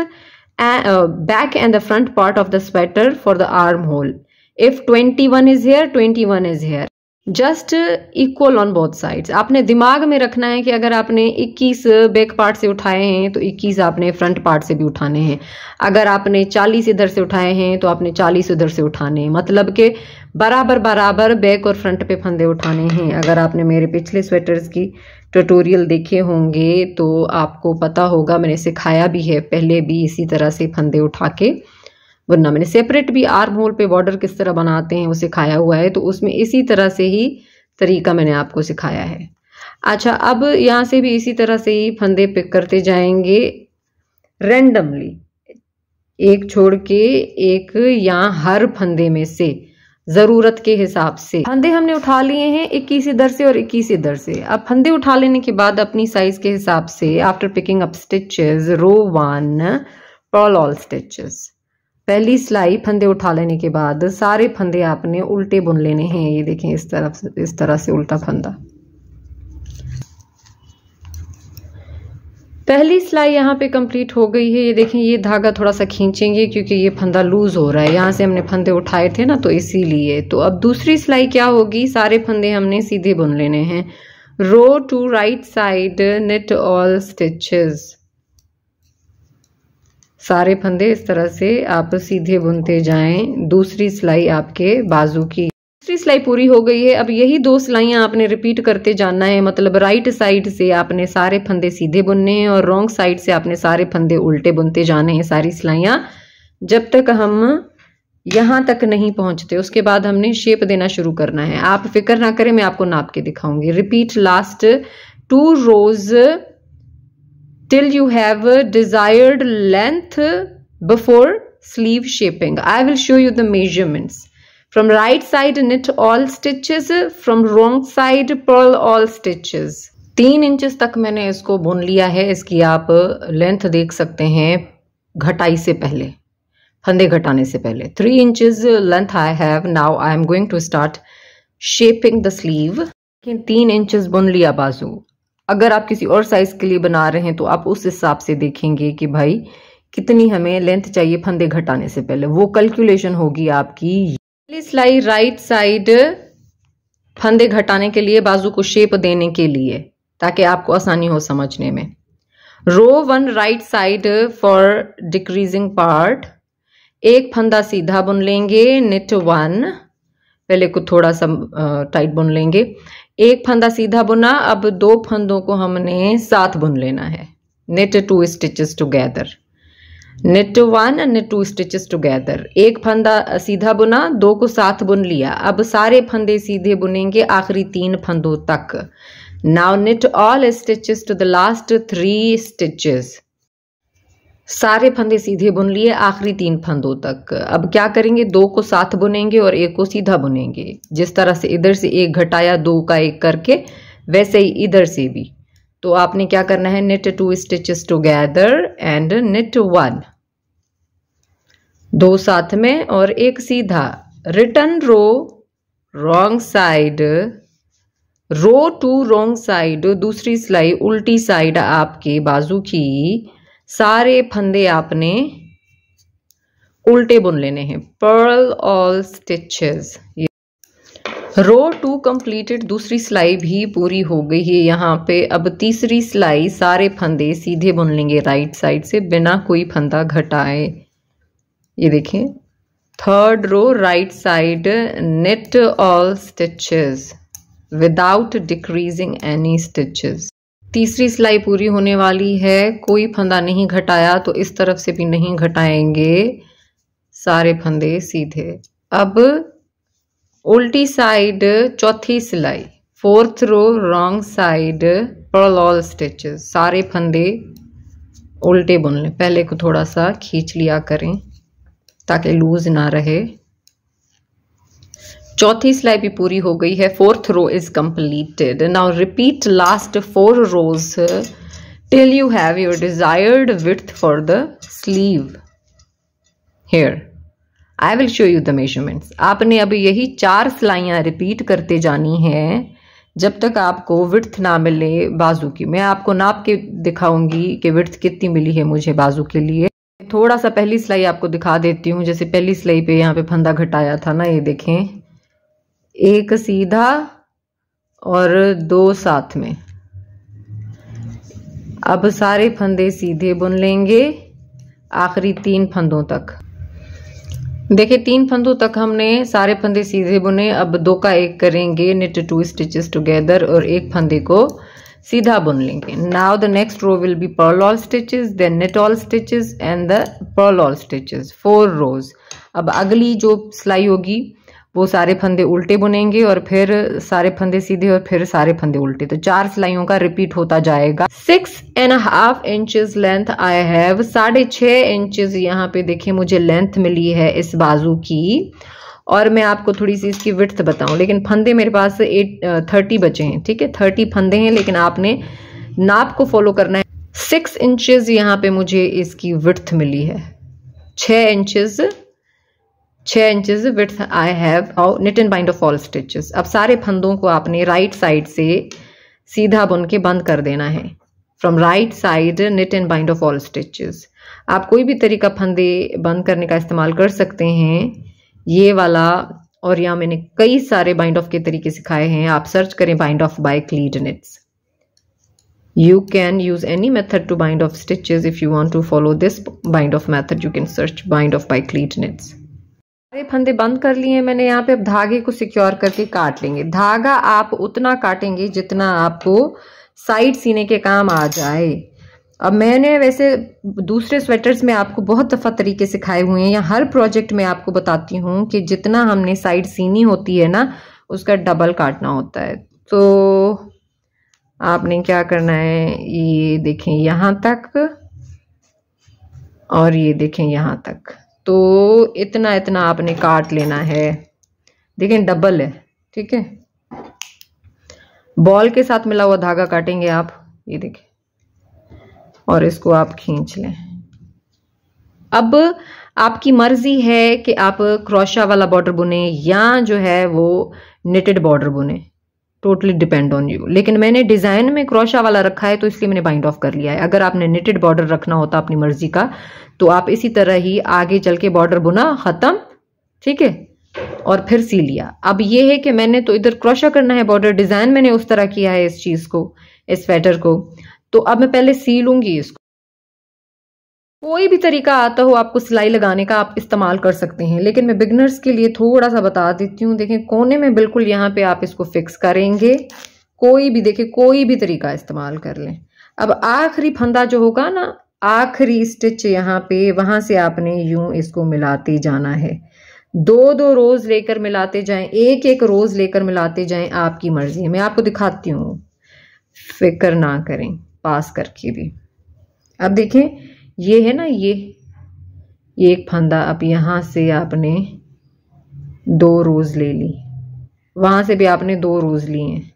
back and the front part of the sweater for the armhole. If 21 is here, 21 is here. Just equal on both sides. आपने दिमाग में रखना है कि अगर आपने 21 back part से उठाए हैं तो 21 आपने फ्रंट पार्ट से भी उठाने हैं। अगर आपने 40 इधर से उठाए हैं तो आपने 40 उधर से उठाने हैं। मतलब कि बराबर बराबर बैक और फ्रंट पे फंदे उठाने हैं। अगर आपने मेरे पिछले स्वेटर्स की ट्यूटोरियल देखे होंगे तो आपको पता होगा, मैंने सिखाया भी है पहले भी इसी तरह से फंदे उठा के बुनना। मैंने सेपरेट भी आर्म होल पे बॉर्डर किस तरह बनाते हैं वो सिखाया हुआ है, तो उसमें इसी तरह से ही तरीका मैंने आपको सिखाया है। अच्छा, अब यहाँ से भी इसी तरह से ही फंदे पिक करते जाएंगे रेंडमली, एक छोड़ के एक, यहाँ हर फंदे में से जरूरत के हिसाब से। फंदे हमने उठा लिए हैं 21 इधर से और 21 इधर से। अब फंदे उठा लेने के बाद अपनी साइज के हिसाब से आफ्टर पिकिंग अप स्टिचेस रो 1 पर्ल ऑल स्टिचेस, पहली सिलाई फंदे उठा लेने के बाद सारे फंदे आपने उल्टे बुन लेने हैं। ये देखें इस तरह से उल्टा फंदा। पहली सिलाई यहाँ पे कंप्लीट हो गई है। ये देखें, ये धागा थोड़ा सा खींचेंगे क्योंकि ये फंदा लूज हो रहा है, यहाँ से हमने फंदे उठाए थे ना, तो इसीलिए। तो अब दूसरी सिलाई क्या होगी, सारे फंदे हमने सीधे बुन लेने हैं। Row two right side knit all stitches. सारे फंदे इस तरह से आप सीधे बुनते जाएं। दूसरी सिलाई आपके बाजू की। दूसरी सिलाई पूरी हो गई है। अब यही 2 सिलाइयां आपने रिपीट करते जाना है। मतलब राइट साइड से आपने सारे फंदे सीधे बुनने हैं और रॉन्ग साइड से आपने सारे फंदे उल्टे बुनते जाने हैं, सारी सिलाइयां, जब तक हम यहां तक नहीं पहुंचते। उसके बाद हमने शेप देना शुरू करना है। आप फिक्र ना करें, मैं आपको नाप के दिखाऊंगी। Repeat last 2 rows till you have a desired length before sleeve shaping. I will show you the measurements. From right side knit all stitches, from wrong side purl all stitches. 3 inches तक मैंने इसको बुन लिया है। इसकी आप length देख सकते हैं घटाई से पहले, फंदे घटाने से पहले। 3 inches length I have. Now I am going to start shaping the sleeve. 3 inches बुन लिया बाजू। अगर आप किसी और साइज के लिए बना रहे हैं तो आप उस हिसाब से देखेंगे कि भाई कितनी हमें लेंथ चाहिए फंदे घटाने से पहले, वो कैलकुलेशन होगी आपकी। पहली सिलाई राइट साइड फंदे घटाने के लिए, बाजू को शेप देने के लिए, ताकि आपको आसानी हो समझने में। रो 1 right side for decreasing part. एक फंदा सीधा बुन लेंगे, निट 1, पहले को थोड़ा सा टाइट बुन लेंगे। एक फंदा सीधा बुना, अब 2 फंदों को हमने साथ बुन लेना है। Knit 2 stitches together, knit 1 knit 2 stitches together. एक फंदा सीधा बुना, 2 को साथ बुन लिया। अब सारे फंदे सीधे बुनेंगे आखिरी 3 फंदों तक। Now knit all stitches to the last 3 stitches. सारे फंदे सीधे बुन लिए आखिरी 3 फंदों तक। अब क्या करेंगे, 2 को साथ बुनेंगे और 1 को सीधा बुनेंगे। जिस तरह से इधर से 1 घटाया 2 का 1 करके, वैसे ही इधर से भी। तो आपने क्या करना है, knit 2 stitches together and knit 1, 2 साथ में और 1 सीधा। Return row wrong side, row two wrong side, दूसरी सिलाई उल्टी साइड आपके बाजू की। सारे फंदे आपने उल्टे बुन लेने हैं। Purl all stitches. Row 2 completed. दूसरी सिलाई भी पूरी हो गई है यहाँ पे। अब तीसरी सिलाई सारे फंदे सीधे बुन लेंगे राइट साइड से, बिना कोई फंदा घटाए। ये देखें, 3rd row right side knit all stitches without decreasing any stitches. तीसरी सिलाई पूरी होने वाली है। कोई फंदा नहीं घटाया, तो इस तरफ से भी नहीं घटाएंगे, सारे फंदे सीधे। अब उल्टी साइड चौथी सिलाई, 4th row wrong side purl all stitches. सारे फंदे उल्टे बुन लें। पहले को थोड़ा सा खींच लिया करें ताकि लूज ना रहे। चौथी सिलाई भी पूरी हो गई है। 4th row is completed. Now repeat last 4 rows till you have your desired width for the sleeve. Here I will show you the measurements. आपने अब यही 4 सिलाइयां रिपीट करते जानी हैं जब तक आपको विड्थ ना मिले बाजू की। मैं आपको नाप के दिखाऊंगी कि विड्थ कितनी मिली है मुझे बाजू के लिए। थोड़ा सा पहली सिलाई आपको दिखा देती हूँ। जैसे पहली सिलाई पे यहाँ पे फंदा घटाया था ना, ये देखें, 1 सीधा और 2 साथ में। अब सारे फंदे सीधे बुन लेंगे आखिरी 3 फंदों तक। देखिए 3 फंदों तक हमने सारे फंदे सीधे बुने। अब 2 का 1 करेंगे, निट 2 स्टिचेस टुगेदर, और 1 फंदे को सीधा बुन लेंगे। Now the next row will be purl all stitches, then knit all stitches and the purl all stitches, 4 rows। अब अगली जो सिलाई होगी वो सारे फंदे उल्टे बुनेंगे और फिर सारे फंदे सीधे और फिर सारे फंदे उल्टे। तो 4 सिलाइयों का रिपीट होता जाएगा। 6.5 inches length I have. 6.5 inches यहाँ पे देखिए मुझे लेंथ मिली है इस बाजू की। और मैं आपको थोड़ी सी इसकी विड्थ बताऊं, लेकिन फंदे मेरे पास 30 बचे हैं, ठीक है, 30 फंदे हैं, लेकिन आपने नाप को फॉलो करना है। 6 इंचेस यहाँ पे मुझे इसकी विड्थ मिली है। 6 inches width I have. How knit and bind off all stitches. अब सारे फंदों को आपने राइट साइड से सीधा बुन के बंद कर देना है। From right side knit and bind off all stitches. आप कोई भी तरीका फंदे बंद करने का इस्तेमाल कर सकते हैं, ये वाला, और यहाँ मैंने कई सारे बाइंड ऑफ के तरीके सिखाए हैं। आप सर्च करें बाइंड ऑफ बाय क्लीड knits. You can use any method to bind off stitches. If you want to follow this bind off method, you can search bind off by Cleat Knits. सारे फंदे बंद कर लिए हैं मैंने यहाँ पे। अब धागे को सिक्योर करके काट लेंगे। धागा आप उतना काटेंगे जितना आपको साइड सीने के काम आ जाए। अब मैंने वैसे दूसरे स्वेटर्स में आपको बहुत दफ़ा तरीके सिखाए हुए हैं, या हर प्रोजेक्ट में आपको बताती हूँ कि जितना हमने साइड सीनी होती है ना, उसका डबल काटना होता है। तो आपने क्या करना है, ये देखें यहाँ तक और ये देखें यहाँ तक, तो इतना इतना आपने काट लेना है। देखें डबल है, ठीक है। बॉल के साथ मिला हुआ धागा काटेंगे आप, ये देखें, और इसको आप खींच लें। अब आपकी मर्जी है कि आप क्रोशा वाला बॉर्डर बुने या जो है वो निटेड बॉर्डर बुने, टोटली डिपेंड ऑन यू। लेकिन मैंने डिजाइन में क्रोशा वाला रखा है तो इसलिए मैंने बाइंड ऑफ कर लिया है। अगर आपने निटेड बॉर्डर रखना होता अपनी मर्जी का, तो आप इसी तरह ही आगे चल के बॉर्डर बुना, खत्म, ठीक है, और फिर सी लिया। अब ये है कि मैंने तो इधर क्रोशा करना है बॉर्डर, डिजाइन मैंने उस तरह किया है इस चीज को, इस स्वेटर को, तो अब मैं पहले सी लूंगी इसको। कोई भी तरीका आता हो आपको सिलाई लगाने का, आप इस्तेमाल कर सकते हैं, लेकिन मैं बिगनर्स के लिए थोड़ा सा बता देती हूँ। देखें कोने में बिल्कुल यहाँ पे आप इसको फिक्स करेंगे। कोई भी, देखिए कोई भी तरीका इस्तेमाल कर लें। अब आखिरी फंदा जो होगा ना, आखिरी स्टिच यहाँ पे, वहां से आपने यूं इसको मिलाते जाना है। 2-2 रोज लेकर मिलाते जाएं, एक एक रोज लेकर मिलाते जाएं, आपकी मर्जी है। मैं आपको दिखाती हूँ, फिक्र ना करें पास करके भी। अब देखें ये है ना, ये एक फंदा, अब यहां से आपने 2 रोज ले ली, वहां से भी आपने 2 रोज लिए हैं।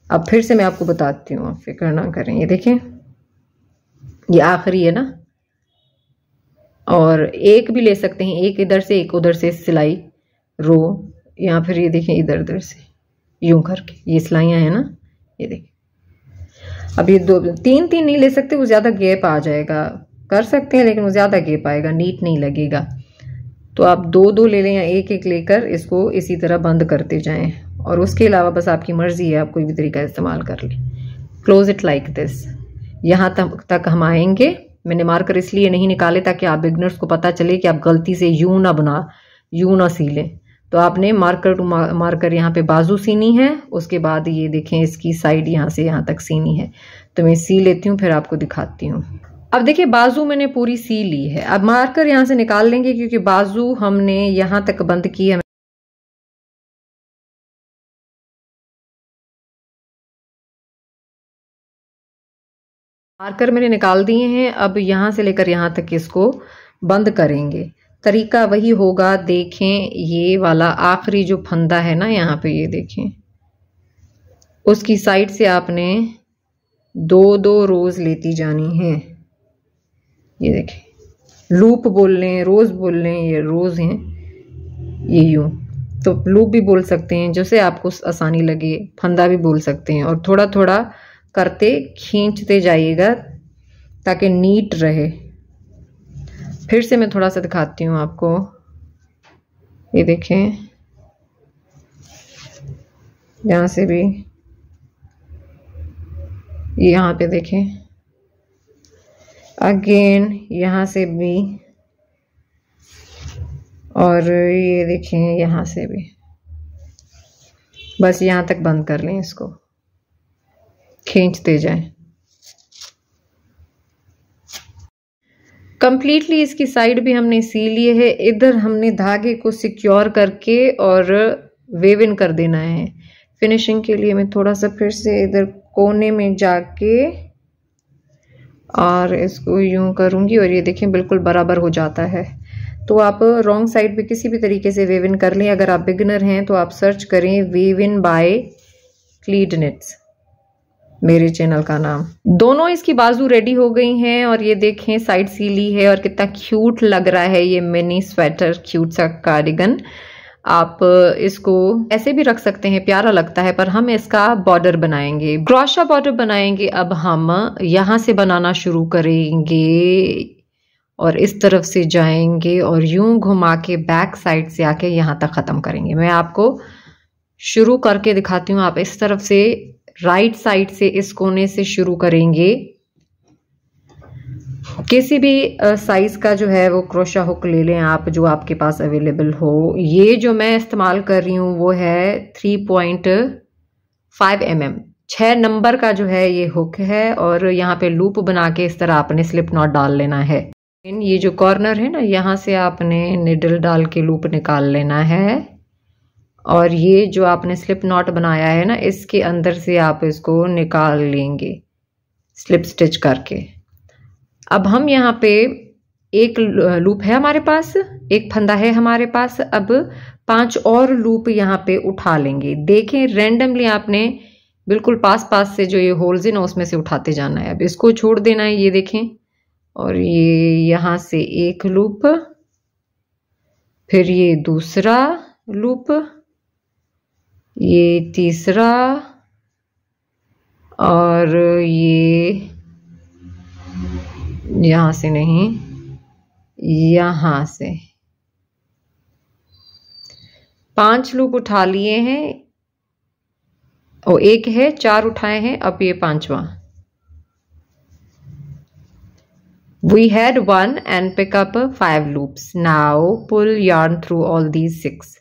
अब फिर से मैं आपको बताती हूँ, आप फिक्र ना करें। ये देखें ये आखिरी है ना, और एक भी ले सकते हैं, एक इधर से एक उधर से सिलाई रो, या फिर ये देखें इधर उधर से यूं करके ये सिलाइयाँ हैं ना, ये देखें। अब ये 2-3 नहीं ले सकते, वो ज़्यादा गैप आ जाएगा। कर सकते हैं लेकिन वो ज़्यादा गैप आएगा, नीट नहीं लगेगा। तो आप 2-2 ले लें या एक एक लेकर इसको इसी तरह बंद करते जाएं, और उसके अलावा बस आपकी मर्जी है, आप कोई भी तरीका इस्तेमाल कर लें। Close it like this. यहाँ तक हम आएंगे। मैंने मार्कर इसलिए नहीं निकाले ताकि आप बिगनर्स को पता चले कि आप गलती से यूं ना सी लें। तो आपने मार्कर टू मार्कर यहाँ पे बाजू सीनी है, उसके बाद ये देखें इसकी साइड यहाँ से यहाँ तक सीनी है। तो मैं सी लेती हूँ, फिर आपको दिखाती हूँ। अब देखिए बाजू मैंने पूरी सी ली है। अब मार्कर यहाँ से निकाल लेंगे क्योंकि बाजू हमने यहाँ तक बंद की है। मार्कर मैंने निकाल दिए हैं। अब यहाँ से लेकर यहाँ तक इसको बंद करेंगे। तरीका वही होगा। देखें ये वाला आखिरी जो फंदा है ना, यहाँ पे ये देखें, उसकी साइड से आपने 2-2 रोज लेती जानी है। ये देखें, लूप बोल लें, रोज बोल लें, ये रोज हैं, ये यूं, तो लूप भी बोल सकते हैं, जैसे आपको आसानी लगे। फंदा भी बोल सकते हैं, और थोड़ा थोड़ा करते खींचते जाइएगा ताकि नीट रहे। फिर से मैं थोड़ा सा दिखाती हूँ आपको। ये देखें, यहाँ से भी, यहाँ पे देखें, अगेन यहाँ से भी, और ये देखें यहाँ से भी। बस यहाँ तक बंद कर लें, इसको खींचते जाएं। कंप्लीटली इसकी साइड भी हमने सी लिए है। इधर हमने धागे को सिक्योर करके और वेव इन कर देना है। फिनिशिंग के लिए मैं थोड़ा सा फिर से इधर कोने में जाके और इसको यूं करूंगी, और ये देखें बिल्कुल बराबर हो जाता है। तो आप रॉन्ग साइड पे किसी भी तरीके से वेव इन कर लें। अगर आप बिगिनर हैं तो आप सर्च करें वेव इन बाय क्लीड निट्स। मेरे चैनल का नाम। दोनों इसकी बाजू रेडी हो गई हैं और ये देखें साइड सीली है और कितना क्यूट लग रहा है ये मिनी स्वेटर, क्यूट सा कार्डिगन। आप इसको ऐसे भी रख सकते हैं, प्यारा लगता है, पर हम इसका बॉर्डर बनाएंगे, क्रोशा बॉर्डर बनाएंगे। अब हम यहां से बनाना शुरू करेंगे और इस तरफ से जाएंगे और यूं घुमा के बैक साइड से आके यहां तक खत्म करेंगे। मैं आपको शुरू करके दिखाती हूँ। आप इस तरफ से राइट साइड से इस कोने से शुरू करेंगे। किसी भी साइज का जो है वो क्रोशा हुक ले लें आप, जो आपके पास अवेलेबल हो। ये जो मैं इस्तेमाल कर रही हूँ वो है 3.5 mm, 6 नंबर का जो है ये हुक है। और यहाँ पे लूप बना के इस तरह आपने स्लिप नॉट डाल लेना है। ये जो कॉर्नर है ना, यहाँ से आपने निडल डाल के लूप निकाल लेना है और ये जो आपने स्लिप नॉट बनाया है ना, इसके अंदर से आप इसको निकाल लेंगे स्लिप स्टिच करके। अब हम यहाँ पे एक लूप है हमारे पास, एक फंदा है हमारे पास। अब 5 और लूप यहाँ पे उठा लेंगे। देखें रैंडमली आपने बिल्कुल पास पास से जो ये होल्स है ना उसमें से उठाते जाना है। अब इसको छोड़ देना है, ये देखें। और ये यहाँ से एक लूप, फिर ये दूसरा लूप, ये तीसरा, और ये यहां से नहीं, यहां से 5 लूप उठा लिए हैं। और एक है, 4 उठाए हैं, अब ये 5वां। We had 1 and pick up 5 loops. Now pull yarn through all these 6.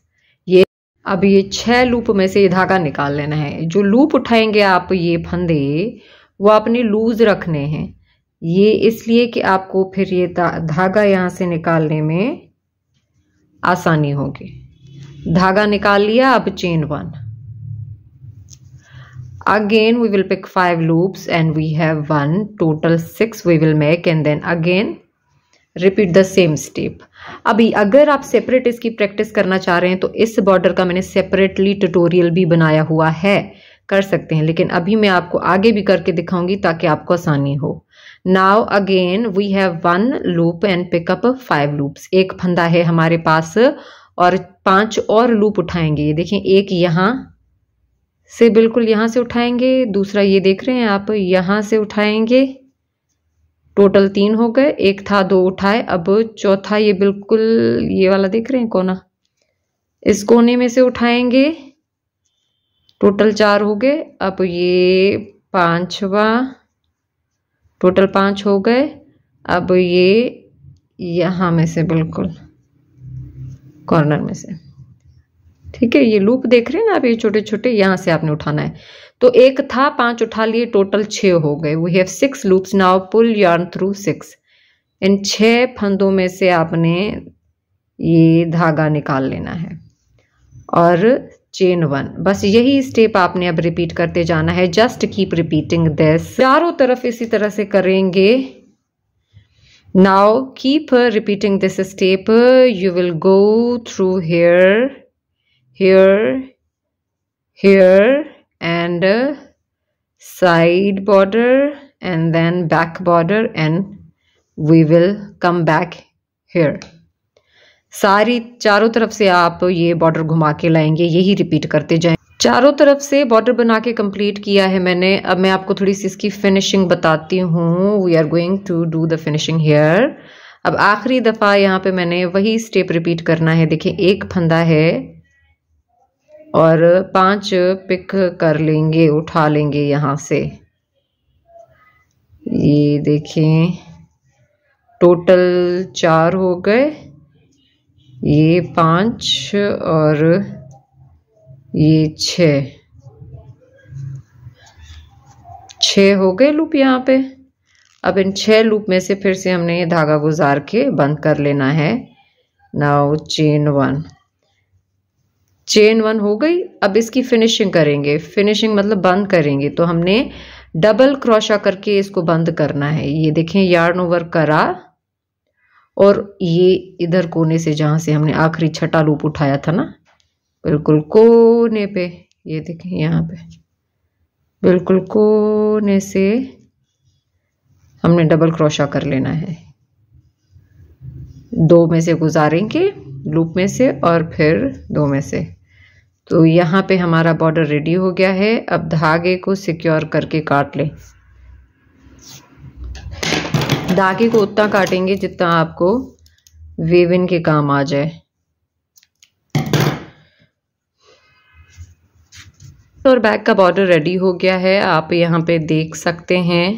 ये अब ये 6 लूप में से ये धागा निकाल लेना है। जो लूप उठाएंगे आप ये फंदे, वो आपने लूज रखने हैं। ये इसलिए कि आपको फिर ये धागा यहाँ से निकालने में आसानी होगी। धागा निकाल लिया, अब chain 1। Again we will pick 5 loops and we have 1, total 6 we will make, and then again repeat the same step. अभी अगर आप सेपरेट इसकी प्रैक्टिस करना चाह रहे हैं तो इस बॉर्डर का मैंने सेपरेटली ट्यूटोरियल भी बनाया हुआ है, कर सकते हैं। लेकिन अभी मैं आपको आगे भी करके दिखाऊंगी ताकि आपको आसानी हो। Now again we have 1 loop and pick up 5 loops. एक फंदा है हमारे पास और 5 और लूप उठाएंगे। ये देखें, एक यहाँ से बिल्कुल यहाँ से उठाएंगे, दूसरा ये देख रहे हैं आप यहाँ से उठाएंगे। टोटल 3 हो गए, एक था 2 उठाए। अब चौथा ये बिल्कुल ये वाला देख रहे हैं कोना, इस कोने में से उठाएंगे। टोटल 4 हो गए। अब ये 5वां, टोटल 5 हो गए। अब ये यहाँ में से बिल्कुल कॉर्नर में से, ठीक है। ये लूप देख रहे हैं ना आप, ये छोटे छोटे, यहाँ से आपने उठाना है। तो एक था, 5 उठा लिए, टोटल 6 हो गए। We have 6 loops. Now pull yarn through 6। इन 6 फंदों में से आपने ये धागा निकाल लेना है और चेन 1। बस यही स्टेप आपने अब रिपीट करते जाना है। Just keep repeating this. चारों तरफ इसी तरह से करेंगे। Now keep repeating this step. You will go through here, here and side border and then back border and we will come back here. सारी चारों तरफ से आप ये बॉर्डर घुमा के लाएंगे, यही रिपीट करते जाएं। चारों तरफ से बॉर्डर बना के कंप्लीट किया है मैंने। अब मैं आपको थोड़ी सी इसकी फिनिशिंग बताती हूँ। We are going to do the finishing here. अब आखिरी दफा यहाँ पे मैंने वही स्टेप रिपीट करना है। देखिए, एक फंदा है और 5 पिक कर लेंगे, उठा लेंगे यहाँ से। ये देखें, टोटल 4 हो गए, ये 5 और ये 6 हो गए लूप यहाँ पे। अब इन 6 लूप में से फिर से हमने ये धागा गुजार के बंद कर लेना है। नाउ चेन 1, चेन 1 हो गई। अब इसकी फिनिशिंग करेंगे। फिनिशिंग मतलब बंद करेंगे, तो हमने डबल क्रोशा करके इसको बंद करना है। ये देखें, यार्न ओवर करा और ये इधर कोने से जहां से हमने आखिरी छठा लूप उठाया था ना, बिल्कुल कोने पे, ये देखें यहाँ पे बिल्कुल कोने से हमने डबल क्रोशा कर लेना है। 2 में से गुजारेंगे लूप में से और फिर 2 में से। तो यहाँ पे हमारा बॉर्डर रेडी हो गया है। अब धागे को सिक्योर करके काट लें। धागे को उतना काटेंगे जितना आपको वेव इन के काम आ जाए। और बैक का बॉर्डर रेडी हो गया है, आप यहाँ पे देख सकते हैं।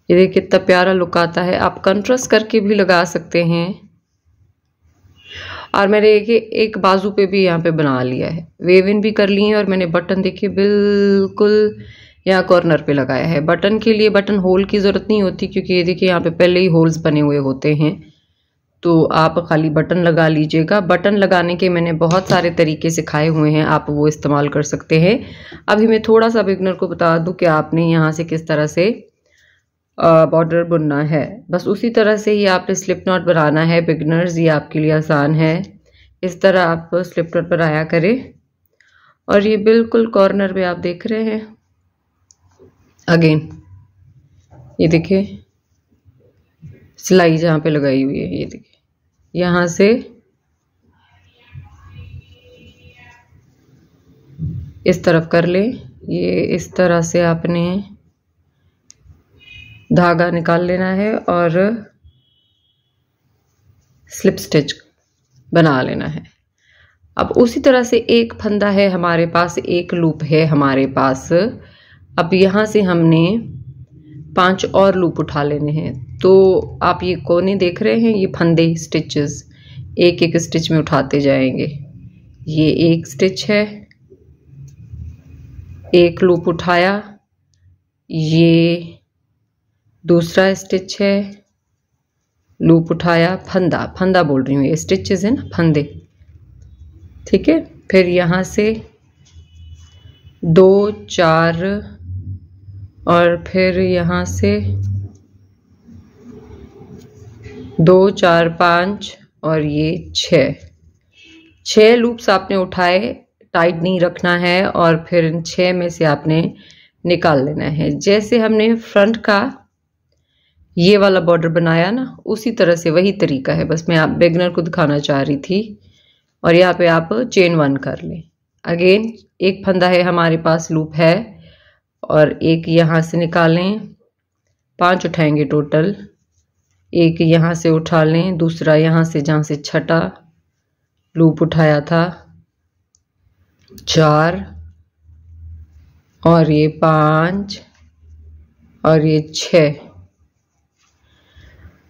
ये देखिए कितना प्यारा लुक आता है। आप कंट्रास्ट करके भी लगा सकते हैं। और मैंने एक बाजू पे भी यहाँ पे बना लिया है, वेव इन भी कर लिए हैं। और मैंने बटन देखिए बिल्कुल यहाँ कॉर्नर पे लगाया है। बटन के लिए बटन होल की ज़रूरत नहीं होती, क्योंकि ये देखिए यहाँ पे पहले ही होल्स बने हुए होते हैं। तो आप खाली बटन लगा लीजिएगा। बटन लगाने के मैंने बहुत सारे तरीके सिखाए हुए हैं, आप वो इस्तेमाल कर सकते हैं। अभी मैं थोड़ा सा बिगनर को बता दूं कि आपने यहाँ से किस तरह से बॉर्डर बुनना है। बस उसी तरह से ही आपने स्लिप नॉट बनाना है। बिगनर्स, ये आपके लिए आसान है। इस तरह आप स्लिप नॉट बनाया करें। और ये बिल्कुल कॉर्नर पे आप देख रहे हैं। अगेन ये देखिए सिलाई जहाँ पे लगाई हुई है, ये देखिए यहाँ से इस तरफ कर ले। ये इस तरह से आपने धागा निकाल लेना है और स्लिप स्टिच बना लेना है। अब उसी तरह से एक फंदा है हमारे पास, एक लूप है हमारे पास। अब यहाँ से हमने 5 और लूप उठा लेने हैं। तो आप ये कोने देख रहे हैं, ये फंदे स्टिचेस एक एक स्टिच में उठाते जाएंगे। ये एक स्टिच है, एक लूप उठाया, ये दूसरा स्टिच है, लूप उठाया, फंदा, फंदा बोल रही हूँ, ये स्टिचेस है ना, फंदे, ठीक है। फिर यहाँ से 2 4 और फिर यहाँ से 2 4 5 और ये 6 लूप्स आपने उठाए, टाइट नहीं रखना है। और फिर इन 6 में से आपने निकाल लेना है। जैसे हमने फ्रंट का ये वाला बॉर्डर बनाया ना, उसी तरह से वही तरीका है। बस मैं आप बिगनर को दिखाना चाह रही थी। और यहाँ पे आप चेन 1 कर लें। अगेन एक फंदा है हमारे पास, लूप है, और एक यहाँ से निकालें, 5 उठाएंगे टोटल। एक यहाँ से उठा लें, दूसरा यहाँ से जहाँ से छठा लूप उठाया था, 4 और ये 5 और ये 6।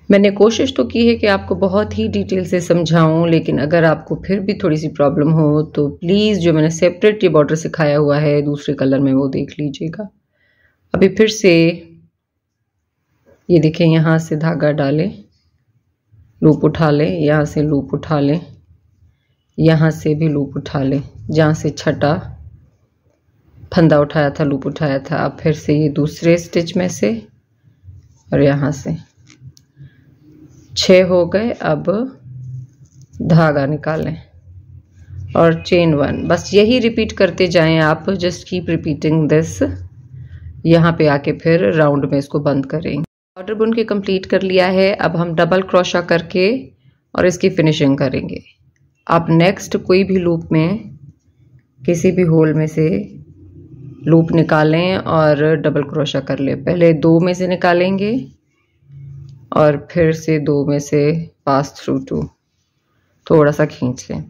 मैंने कोशिश तो की है कि आपको बहुत ही डिटेल से समझाऊं, लेकिन अगर आपको फिर भी थोड़ी सी प्रॉब्लम हो तो प्लीज़ जो मैंने सेपरेट ये बॉर्डर सिखाया हुआ है दूसरे कलर में, वो देख लीजिएगा। अभी फिर से ये देखें, यहाँ से धागा डालें, लूप उठा लें, यहाँ से लूप उठा लें, यहाँ से भी लूप उठा लें, जहाँ से छठा फंदा उठाया था, लूप उठाया था। अब फिर से ये दूसरे स्टिच में से और यहाँ से 6 हो गए। अब धागा निकालें और चेन 1। बस यही रिपीट करते जाएं आप, जस्ट कीप रिपीटिंग दिस। यहाँ पे आके फिर राउंड में इसको बंद करेंगे। बॉर्डर बुन के कंप्लीट कर लिया है। अब हम डबल क्रोशा करके और इसकी फिनिशिंग करेंगे। आप नेक्स्ट कोई भी लूप में किसी भी होल में से लूप निकालें और डबल क्रोशा कर लें। पहले 2 में से निकालेंगे और फिर से 2 में से पास थ्रू 2, थोड़ा सा खींच लें।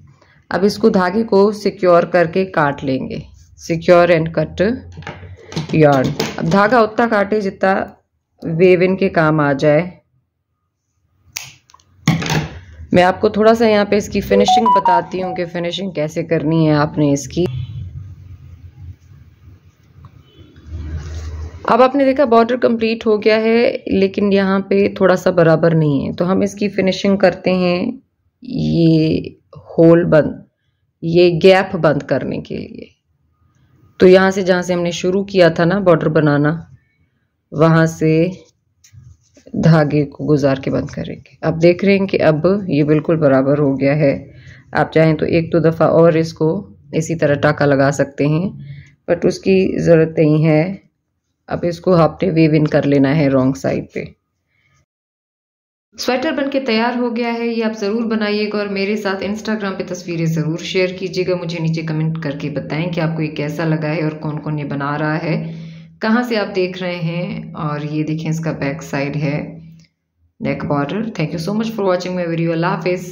अब इसको धागे को सिक्योर करके काट लेंगे। Secure and cut yarn. अब धागा उतना काटे जितना वेव इन के काम आ जाए। मैं आपको थोड़ा सा यहाँ पे इसकी फिनिशिंग बताती हूँ कि फिनिशिंग कैसे करनी है आपने इसकी। अब आपने देखा बॉर्डर कंप्लीट हो गया है, लेकिन यहाँ पे थोड़ा सा बराबर नहीं है, तो हम इसकी फिनिशिंग करते हैं। ये होल बंद, ये गैप बंद करने के लिए। तो यहाँ से जहाँ से हमने शुरू किया था ना बॉर्डर बनाना, वहाँ से धागे को गुजार के बंद करेंगे। अब देख रहे हैं कि अब ये बिल्कुल बराबर हो गया है। आप चाहें तो 1-2 दफ़ा और इसको इसी तरह टाका लगा सकते हैं, बट उसकी ज़रूरत नहीं है। अब इसको आपने वेव इन कर लेना है रॉन्ग साइड पे। स्वेटर बनके तैयार हो गया है, ये आप ज़रूर बनाइएगा और मेरे साथ इंस्टाग्राम पे तस्वीरें ज़रूर शेयर कीजिएगा। मुझे नीचे कमेंट करके बताएं कि आपको ये कैसा लगा है और कौन कौन ये बना रहा है, कहाँ से आप देख रहे हैं। और ये देखें इसका बैक साइड है, neck border. Thank you so much for watching my video. अल्लाह हाफिज़।